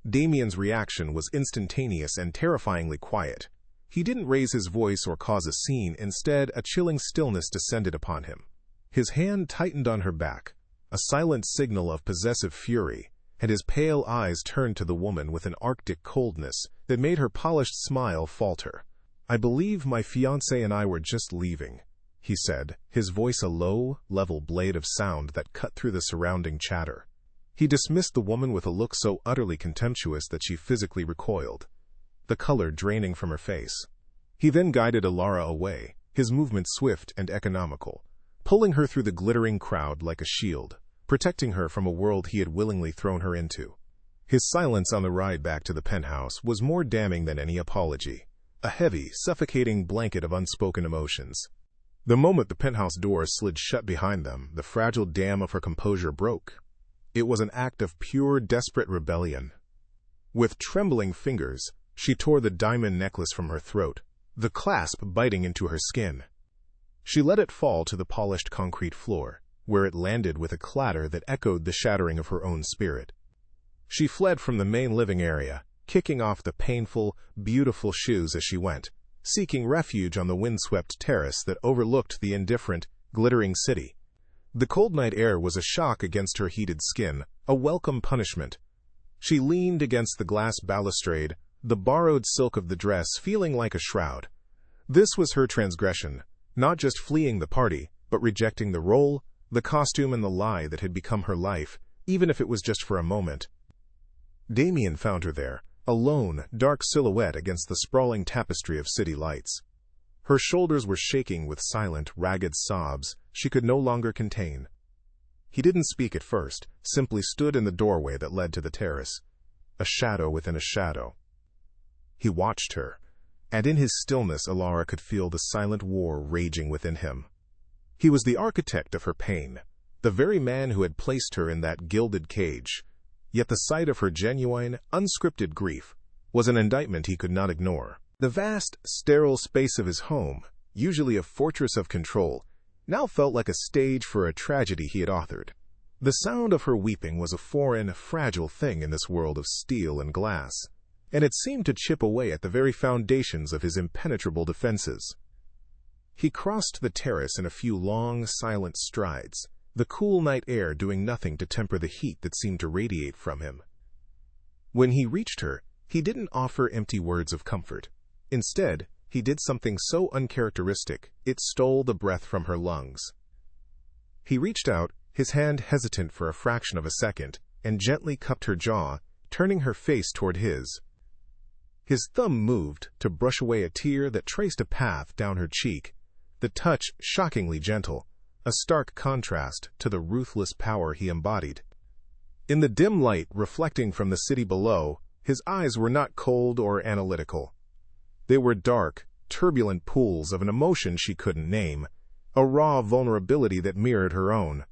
S1: Damien's reaction was instantaneous and terrifyingly quiet. He didn't raise his voice or cause a scene, instead a chilling stillness descended upon him. His hand tightened on her back, a silent signal of possessive fury, and his pale eyes turned to the woman with an arctic coldness that made her polished smile falter. "I believe my fiancé and I were just leaving," he said, his voice a low, level blade of sound that cut through the surrounding chatter. He dismissed the woman with a look so utterly contemptuous that she physically recoiled, the color draining from her face. He then guided Alara away, his movement swift and economical, pulling her through the glittering crowd like a shield, protecting her from a world he had willingly thrown her into. His silence on the ride back to the penthouse was more damning than any apology, a heavy, suffocating blanket of unspoken emotions. The moment the penthouse doors slid shut behind them, the fragile dam of her composure broke. It was an act of pure, desperate rebellion. With trembling fingers, she tore the diamond necklace from her throat, the clasp biting into her skin. She let it fall to the polished concrete floor, where it landed with a clatter that echoed the shattering of her own spirit. She fled from the main living area, kicking off the painful, beautiful shoes as she went, seeking refuge on the windswept terrace that overlooked the indifferent, glittering city. The cold night air was a shock against her heated skin, a welcome punishment. She leaned against the glass balustrade, the borrowed silk of the dress feeling like a shroud. This was her transgression, not just fleeing the party, but rejecting the role, the costume, and the lie that had become her life, even if it was just for a moment. Damien found her there, a lone, dark silhouette against the sprawling tapestry of city lights. Her shoulders were shaking with silent, ragged sobs she could no longer contain. He didn't speak at first, simply stood in the doorway that led to the terrace, a shadow within a shadow. He watched her, and in his stillness Alara could feel the silent war raging within him. He was the architect of her pain, the very man who had placed her in that gilded cage, yet the sight of her genuine, unscripted grief was an indictment he could not ignore. The vast, sterile space of his home, usually a fortress of control, now felt like a stage for a tragedy he had authored. The sound of her weeping was a foreign, fragile thing in this world of steel and glass, and it seemed to chip away at the very foundations of his impenetrable defenses. He crossed the terrace in a few long, silent strides, the cool night air doing nothing to temper the heat that seemed to radiate from him. When he reached her, he didn't offer empty words of comfort. Instead, he did something so uncharacteristic, it stole the breath from her lungs. He reached out, his hand hesitant for a fraction of a second, and gently cupped her jaw, turning her face toward his. His thumb moved to brush away a tear that traced a path down her cheek, the touch shockingly gentle, a stark contrast to the ruthless power he embodied. In the dim light reflecting from the city below, his eyes were not cold or analytical. They were dark, turbulent pools of an emotion she couldn't name, a raw vulnerability that mirrored her own.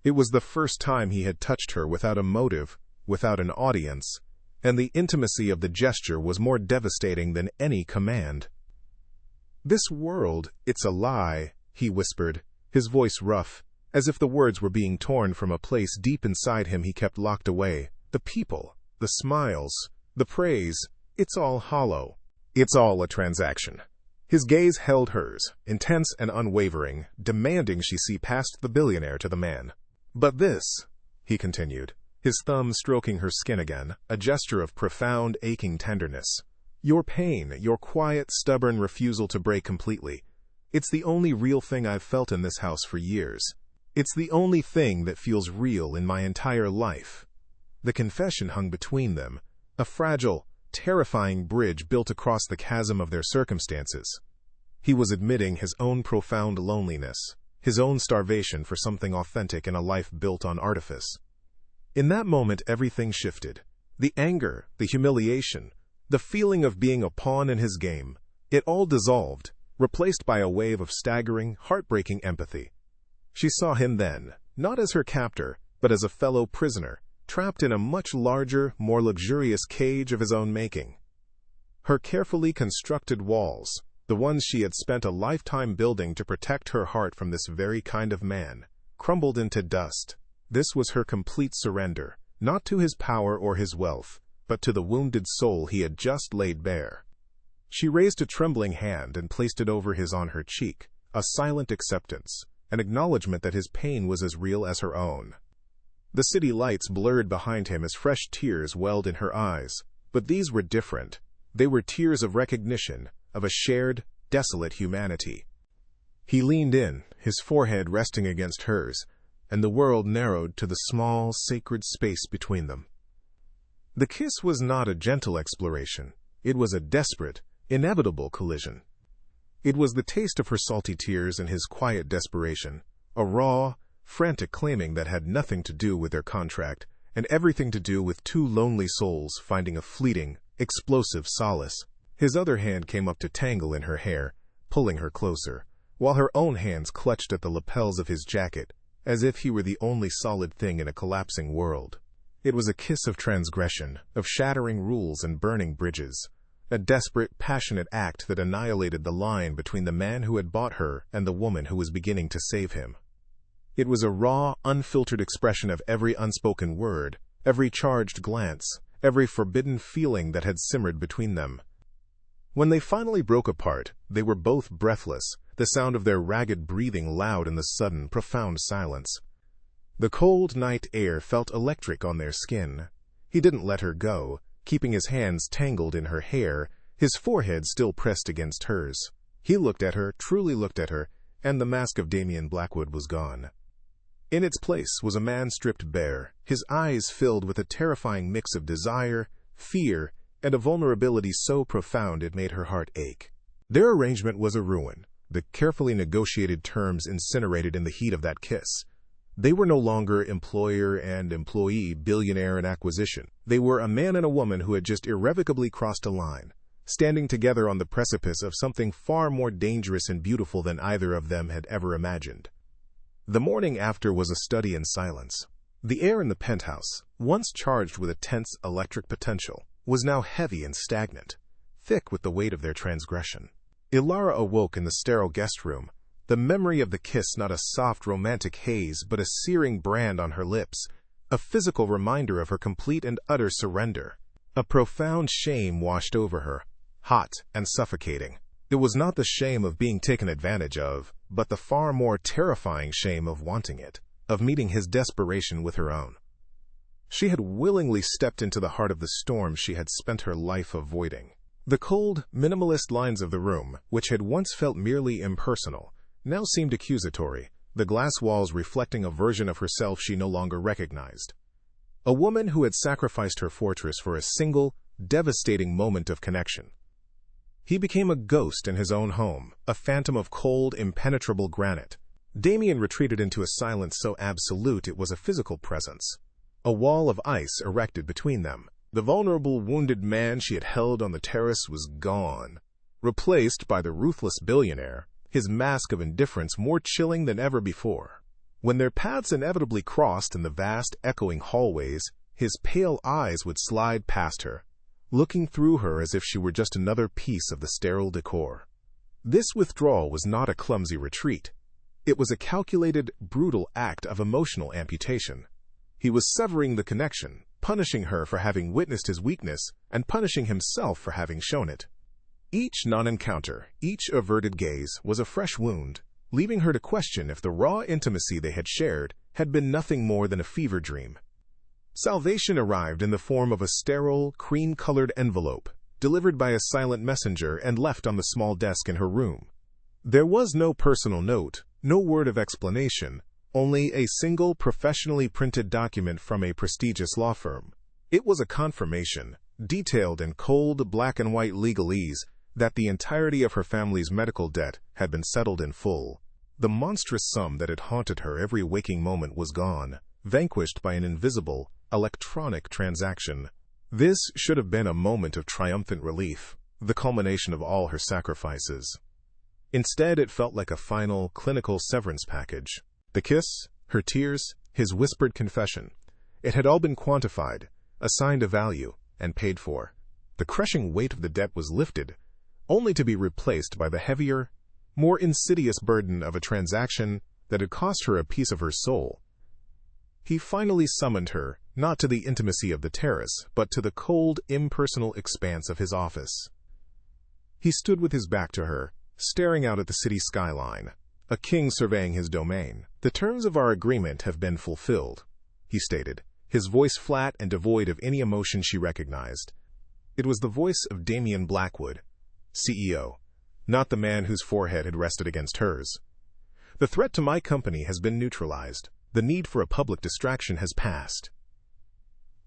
S1: It was the first time he had touched her without a motive, without an audience, and the intimacy of the gesture was more devastating than any command. "This world, it's a lie," he whispered, his voice rough, as if the words were being torn from a place deep inside him he kept locked away. "The people, the smiles, the praise, it's all hollow. It's all a transaction." His gaze held hers, intense and unwavering, demanding she see past the billionaire to the man. "But this," he continued, his thumb stroking her skin again, a gesture of profound, aching tenderness. "Your pain, your quiet, stubborn refusal to break completely. It's the only real thing I've felt in this house for years. It's the only thing that feels real in my entire life." The confession hung between them, a fragile, terrifying bridge built across the chasm of their circumstances. He was admitting his own profound loneliness, his own starvation for something authentic in a life built on artifice. In that moment, everything shifted. The anger, the humiliation, the feeling of being a pawn in his game, it all dissolved, replaced by a wave of staggering, heartbreaking empathy. She saw him then, not as her captor, but as a fellow prisoner, trapped in a much larger, more luxurious cage of his own making. Her carefully constructed walls, the ones she had spent a lifetime building to protect her heart from this very kind of man, crumbled into dust. This was her complete surrender, not to his power or his wealth, but to the wounded soul he had just laid bare. She raised a trembling hand and placed it over his on her cheek, a silent acceptance, an acknowledgement that his pain was as real as her own. The city lights blurred behind him as fresh tears welled in her eyes, but these were different. They were tears of recognition, of a shared, desolate humanity. He leaned in, his forehead resting against hers, and the world narrowed to the small, sacred space between them. The kiss was not a gentle exploration. It was a desperate, inevitable collision. It was the taste of her salty tears and his quiet desperation, a raw, frantic claiming that had nothing to do with their contract and everything to do with two lonely souls finding a fleeting, explosive solace. His other hand came up to tangle in her hair, pulling her closer, while her own hands clutched at the lapels of his jacket, as if he were the only solid thing in a collapsing world. It was a kiss of transgression, of shattering rules and burning bridges, a desperate, passionate act that annihilated the line between the man who had bought her and the woman who was beginning to save him. It was a raw, unfiltered expression of every unspoken word, every charged glance, every forbidden feeling that had simmered between them. When they finally broke apart, they were both breathless, the sound of their ragged breathing loud in the sudden, profound silence. The cold night air felt electric on their skin. He didn't let her go, keeping his hands tangled in her hair, his forehead still pressed against hers. He looked at her, truly looked at her, and the mask of Damien Blackwood was gone. In its place was a man stripped bare, his eyes filled with a terrifying mix of desire, fear, and a vulnerability so profound it made her heart ache. Their arrangement was a ruin, the carefully negotiated terms incinerated in the heat of that kiss. They were no longer employer and employee, billionaire and acquisition. They were a man and a woman who had just irrevocably crossed a line, standing together on the precipice of something far more dangerous and beautiful than either of them had ever imagined. The morning after was a study in silence. The air in the penthouse, once charged with a tense electric potential, was now heavy and stagnant, thick with the weight of their transgression. Ilara awoke in the sterile guest room, the memory of the kiss not a soft romantic haze but a searing brand on her lips, a physical reminder of her complete and utter surrender. A profound shame washed over her, hot and suffocating. It was not the shame of being taken advantage of, but the far more terrifying shame of wanting it, of meeting his desperation with her own. She had willingly stepped into the heart of the storm she had spent her life avoiding. The cold, minimalist lines of the room, which had once felt merely impersonal, now seemed accusatory, the glass walls reflecting a version of herself she no longer recognized. A woman who had sacrificed her fortress for a single, devastating moment of connection. He became a ghost in his own home, a phantom of cold, impenetrable granite. Damien retreated into a silence so absolute it was a physical presence. A wall of ice erected between them. The vulnerable, wounded man she had held on the terrace was gone, replaced by the ruthless billionaire, his mask of indifference more chilling than ever before. When their paths inevitably crossed in the vast, echoing hallways, his pale eyes would slide past her, looking through her as if she were just another piece of the sterile decor. This withdrawal was not a clumsy retreat. It was a calculated, brutal act of emotional amputation. He was severing the connection, punishing her for having witnessed his weakness, and punishing himself for having shown it. Each non-encounter, each averted gaze, was a fresh wound, leaving her to question if the raw intimacy they had shared had been nothing more than a fever dream. Salvation arrived in the form of a sterile, cream-colored envelope, delivered by a silent messenger and left on the small desk in her room. There was no personal note, no word of explanation, only a single professionally printed document from a prestigious law firm. It was a confirmation, detailed in cold black-and-white legalese, that the entirety of her family's medical debt had been settled in full. The monstrous sum that had haunted her every waking moment was gone, vanquished by an invisible, electronic transaction. This should have been a moment of triumphant relief, the culmination of all her sacrifices. Instead, it felt like a final, clinical severance package. The kiss, her tears, his whispered confession. It had all been quantified, assigned a value, and paid for. The crushing weight of the debt was lifted, only to be replaced by the heavier, more insidious burden of a transaction that had cost her a piece of her soul. He finally summoned her, not to the intimacy of the terrace, but to the cold, impersonal expanse of his office. He stood with his back to her, staring out at the city skyline, a king surveying his domain. "The terms of our agreement have been fulfilled," he stated, his voice flat and devoid of any emotion she recognized. It was the voice of Damien Blackwood, CEO, not the man whose forehead had rested against hers. "The threat to my company has been neutralized. The need for a public distraction has passed."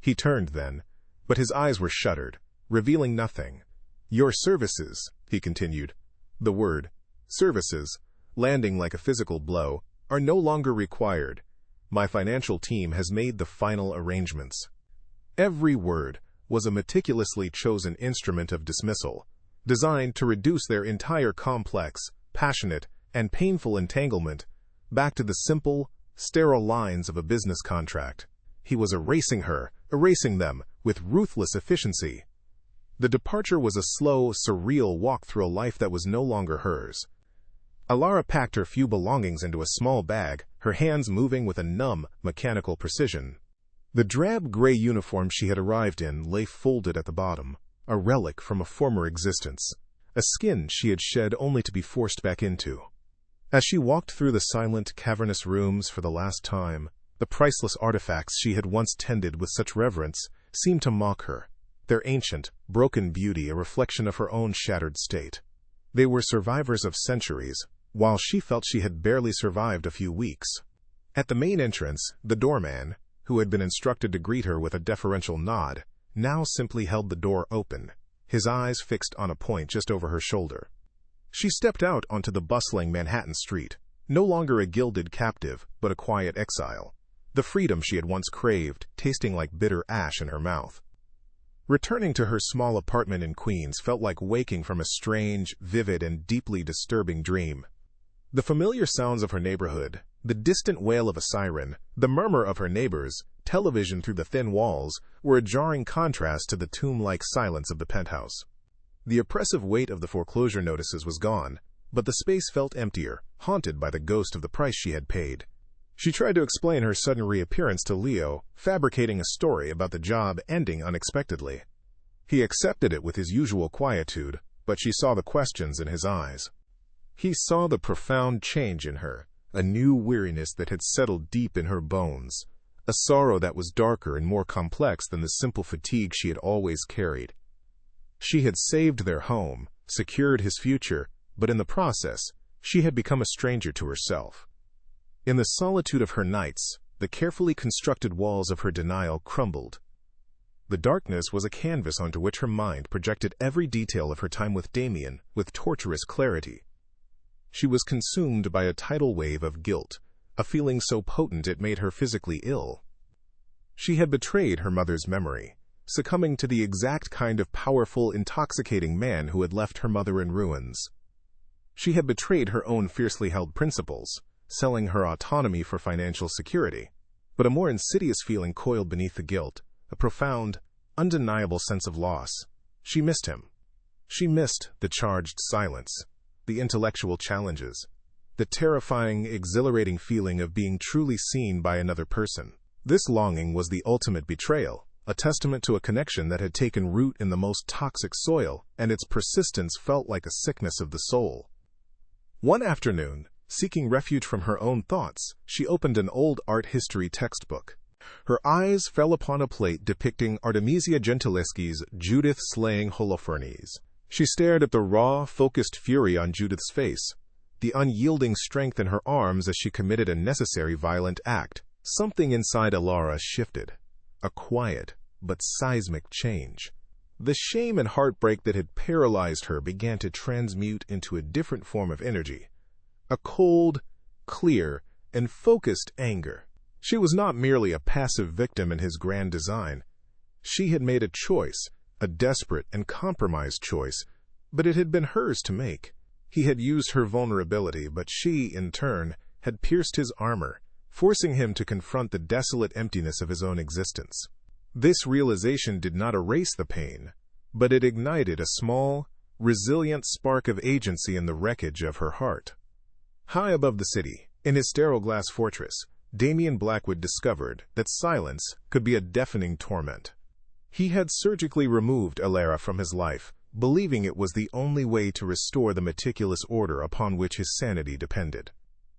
S1: He turned then, but his eyes were shuttered, revealing nothing. "Your services," he continued, the word, services, landing like a physical blow, "are no longer required. My financial team has made the final arrangements." Every word was a meticulously chosen instrument of dismissal, designed to reduce their entire complex, passionate, and painful entanglement back to the simple, sterile lines of a business contract. He was erasing her, erasing them, with ruthless efficiency. The departure was a slow, surreal walk through a life that was no longer hers. Ilara packed her few belongings into a small bag, her hands moving with a numb, mechanical precision. The drab gray uniform she had arrived in lay folded at the bottom, a relic from a former existence. a skin she had shed only to be forced back into. As she walked through the silent, cavernous rooms for the last time, the priceless artifacts she had once tended with such reverence seemed to mock her, their ancient, broken beauty a reflection of her own shattered state. They were survivors of centuries, while she felt she had barely survived a few weeks. At the main entrance, the doorman, who had been instructed to greet her with a deferential nod, now simply held the door open, his eyes fixed on a point just over her shoulder. She stepped out onto the bustling Manhattan street, no longer a gilded captive, but a quiet exile, the freedom she had once craved, tasting like bitter ash in her mouth. Returning to her small apartment in Queens felt like waking from a strange, vivid, and deeply disturbing dream. The familiar sounds of her neighborhood, the distant wail of a siren, the murmur of her neighbors, television through the thin walls, were a jarring contrast to the tomb-like silence of the penthouse. The oppressive weight of the foreclosure notices was gone, but the space felt emptier, haunted by the ghost of the price she had paid. She tried to explain her sudden reappearance to Leo, fabricating a story about the job ending unexpectedly. He accepted it with his usual quietude, but she saw the questions in his eyes. He saw the profound change in her, a new weariness that had settled deep in her bones, a sorrow that was darker and more complex than the simple fatigue she had always carried. She had saved their home, secured his future, but in the process, she had become a stranger to herself. In the solitude of her nights, the carefully constructed walls of her denial crumbled. The darkness was a canvas onto which her mind projected every detail of her time with Damien with torturous clarity. She was consumed by a tidal wave of guilt, a feeling so potent it made her physically ill. She had betrayed her mother's memory, succumbing to the exact kind of powerful, intoxicating man who had left her mother in ruins. She had betrayed her own fiercely held principles, selling her autonomy for financial security. But a more insidious feeling coiled beneath the guilt, a profound, undeniable sense of loss. She missed him. She missed the charged silence, the intellectual challenges, the terrifying, exhilarating feeling of being truly seen by another person. This longing was the ultimate betrayal, a testament to a connection that had taken root in the most toxic soil, and its persistence felt like a sickness of the soul. One afternoon, seeking refuge from her own thoughts, she opened an old art history textbook. Her eyes fell upon a plate depicting Artemisia Gentileschi's Judith slaying Holofernes. She stared at the raw, focused fury on Judith's face, the unyielding strength in her arms as she committed a necessary violent act. Something inside Ilara shifted, a quiet but seismic change. The shame and heartbreak that had paralyzed her began to transmute into a different form of energy, a cold, clear, and focused anger. She was not merely a passive victim in his grand design. She had made a choice, a desperate and compromised choice, but it had been hers to make. He had used her vulnerability, but she, in turn, had pierced his armor, forcing him to confront the desolate emptiness of his own existence. This realization did not erase the pain, but it ignited a small, resilient spark of agency in the wreckage of her heart. High above the city, in his sterile glass fortress, Damien Blackwood discovered that silence could be a deafening torment. He had surgically removed Ilara from his life, believing it was the only way to restore the meticulous order upon which his sanity depended.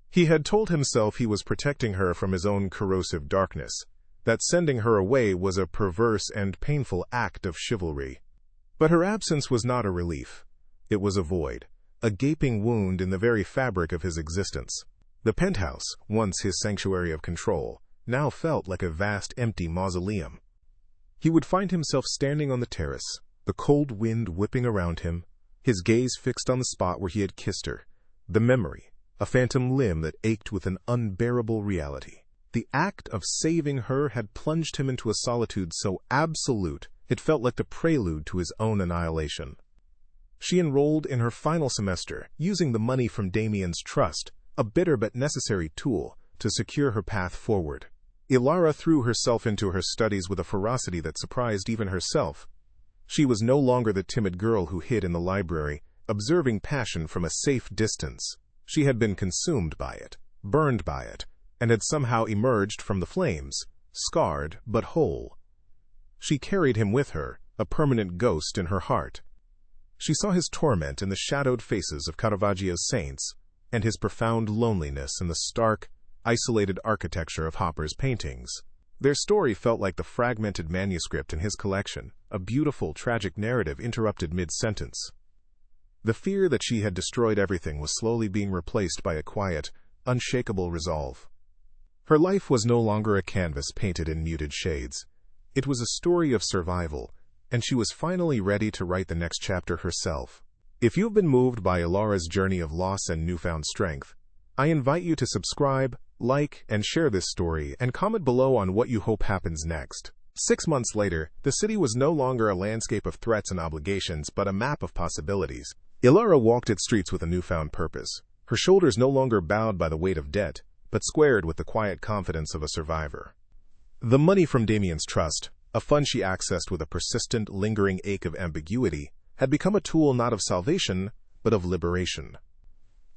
S1: He had told himself he was protecting her from his own corrosive darkness, that sending her away was a perverse and painful act of chivalry. But her absence was not a relief. It was a void, a gaping wound in the very fabric of his existence. The penthouse, once his sanctuary of control, now felt like a vast empty mausoleum. He would find himself standing on the terrace, the cold wind whipping around him, his gaze fixed on the spot where he had kissed her, the memory, a phantom limb that ached with an unbearable reality. The act of saving her had plunged him into a solitude so absolute it felt like the prelude to his own annihilation. She enrolled in her final semester, using the money from Damien's trust, a bitter but necessary tool, to secure her path forward. Ilara threw herself into her studies with a ferocity that surprised even herself. She was no longer the timid girl who hid in the library, observing passion from a safe distance. She had been consumed by it, burned by it, and had somehow emerged from the flames, scarred but whole. She carried him with her, a permanent ghost in her heart. She saw his torment in the shadowed faces of Caravaggio's saints, and his profound loneliness in the stark, isolated architecture of Hopper's paintings. Their story felt like the fragmented manuscript in his collection, a beautiful, tragic narrative interrupted mid-sentence. The fear that she had destroyed everything was slowly being replaced by a quiet, unshakable resolve. Her life was no longer a canvas painted in muted shades. It was a story of survival, and she was finally ready to write the next chapter herself. If you've been moved by Ilara's journey of loss and newfound strength, I invite you to subscribe, like, and share this story, and comment below on what you hope happens next. 6 months later, the city was no longer a landscape of threats and obligations, but a map of possibilities. Ilara walked its streets with a newfound purpose, her shoulders no longer bowed by the weight of debt, but squared with the quiet confidence of a survivor. The money from Damien's trust, a fund she accessed with a persistent, lingering ache of ambiguity, had become a tool not of salvation, but of liberation.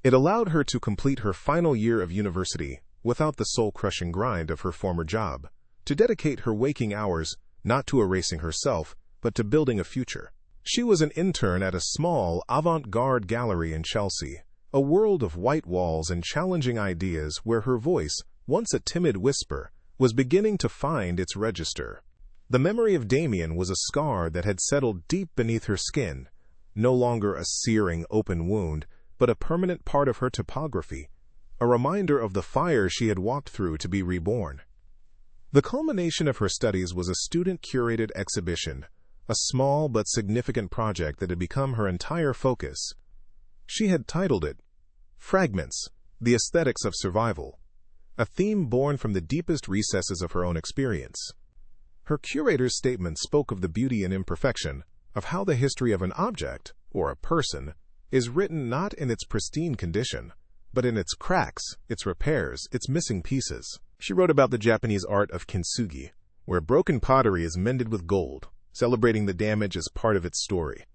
S1: It allowed her to complete her final year of university without the soul-crushing grind of her former job, to dedicate her waking hours not to erasing herself, but to building a future. She was an intern at a small, avant-garde gallery in Chelsea, a world of white walls and challenging ideas where her voice, once a timid whisper, was beginning to find its register. The memory of Damien was a scar that had settled deep beneath her skin, no longer a searing open wound, but a permanent part of her topography, a reminder of the fire she had walked through to be reborn. The culmination of her studies was a student-curated exhibition, a small but significant project that had become her entire focus. She had titled it, Fragments, the Aesthetics of Survival, a theme born from the deepest recesses of her own experience. Her curator's statement spoke of the beauty and imperfection, of how the history of an object, or a person, is written not in its pristine condition, but in its cracks, its repairs, its missing pieces. She wrote about the Japanese art of kintsugi, where broken pottery is mended with gold, celebrating the damage as part of its story.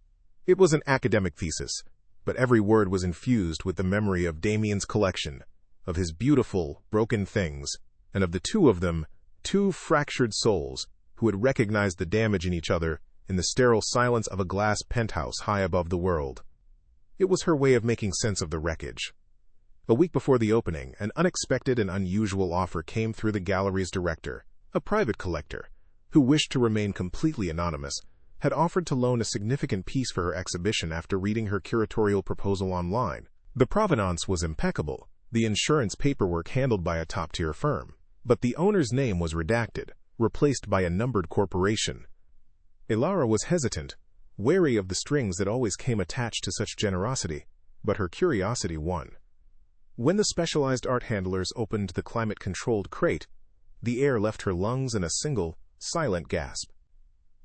S1: It was an academic thesis, but every word was infused with the memory of Damien's collection, of his beautiful, broken things, and of the two of them, two fractured souls, who had recognized the damage in each other in the sterile silence of a glass penthouse high above the world. It was her way of making sense of the wreckage. A week before the opening, an unexpected and unusual offer came through the gallery's director, a private collector, who wished to remain completely anonymous, had offered to loan a significant piece for her exhibition after reading her curatorial proposal online. The provenance was impeccable, the insurance paperwork handled by a top-tier firm, but the owner's name was redacted, replaced by a numbered corporation. Ilara was hesitant, wary of the strings that always came attached to such generosity, but her curiosity won. When the specialized art handlers opened the climate-controlled crate, the air left her lungs in a single, silent gasp.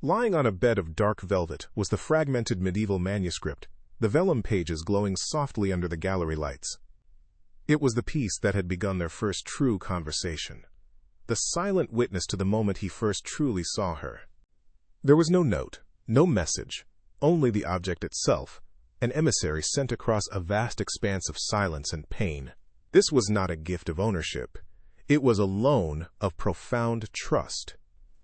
S1: Lying on a bed of dark velvet was the fragmented medieval manuscript, the vellum pages glowing softly under the gallery lights. It was the piece that had begun their first true conversation, the silent witness to the moment he first truly saw her. There was no note, no message, only the object itself, an emissary sent across a vast expanse of silence and pain. This was not a gift of ownership. It was a loan of profound trust.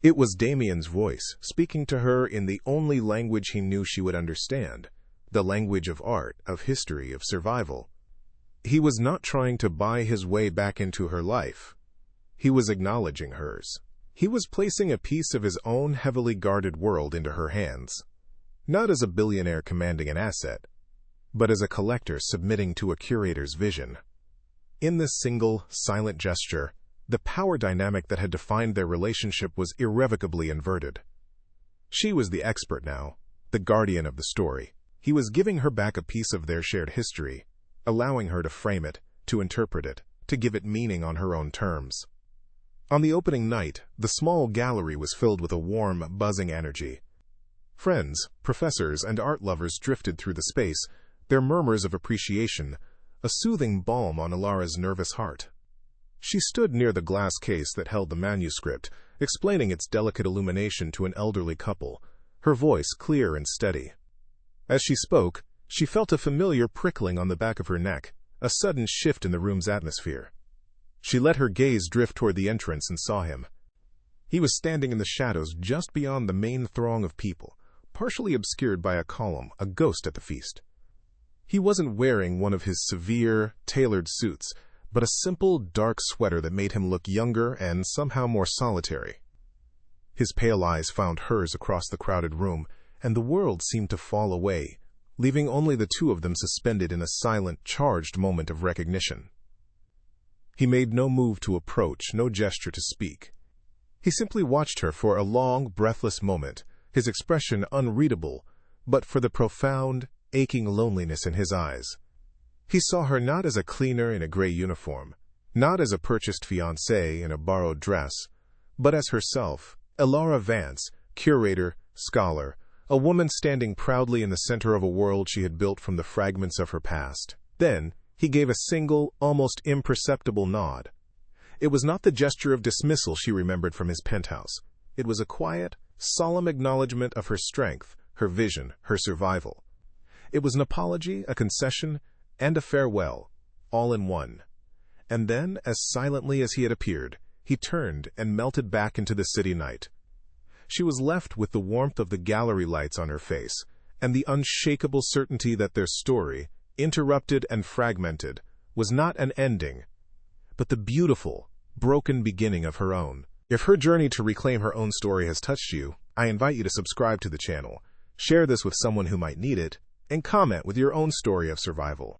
S1: It was Damien's voice, speaking to her in the only language he knew she would understand, the language of art, of history, of survival. He was not trying to buy his way back into her life. He was acknowledging hers. He was placing a piece of his own heavily guarded world into her hands, not as a billionaire commanding an asset, but as a collector submitting to a curator's vision. In this single, silent gesture, the power dynamic that had defined their relationship was irrevocably inverted. She was the expert now, the guardian of the story. He was giving her back a piece of their shared history, allowing her to frame it, to interpret it, to give it meaning on her own terms. On the opening night, the small gallery was filled with a warm, buzzing energy. Friends, professors, and art lovers drifted through the space, their murmurs of appreciation, a soothing balm on Ilara's nervous heart. She stood near the glass case that held the manuscript, explaining its delicate illumination to an elderly couple, her voice clear and steady. As she spoke, she felt a familiar prickling on the back of her neck, a sudden shift in the room's atmosphere. She let her gaze drift toward the entrance and saw him. He was standing in the shadows just beyond the main throng of people, partially obscured by a column, a ghost at the feast. He wasn't wearing one of his severe, tailored suits, but a simple, dark sweater that made him look younger and somehow more solitary. His pale eyes found hers across the crowded room, and the world seemed to fall away, leaving only the two of them suspended in a silent, charged moment of recognition. He made no move to approach, no gesture to speak. He simply watched her for a long, breathless moment, his expression unreadable, but for the profound, aching loneliness in his eyes. He saw her not as a cleaner in a gray uniform, not as a purchased fiancée in a borrowed dress, but as herself, Elara Vance, curator, scholar, a woman standing proudly in the center of a world she had built from the fragments of her past. Then, he gave a single, almost imperceptible nod. It was not the gesture of dismissal she remembered from his penthouse. It was a quiet, solemn acknowledgement of her strength, her vision, her survival. It was an apology, a concession, and a farewell, all in one. And then, as silently as he had appeared, he turned and melted back into the city night. She was left with the warmth of the gallery lights on her face, and the unshakable certainty that their story, interrupted and fragmented, was not an ending, but the beautiful, broken beginning of her own. If her journey to reclaim her own story has touched you, I invite you to subscribe to the channel, share this with someone who might need it, and comment with your own story of survival.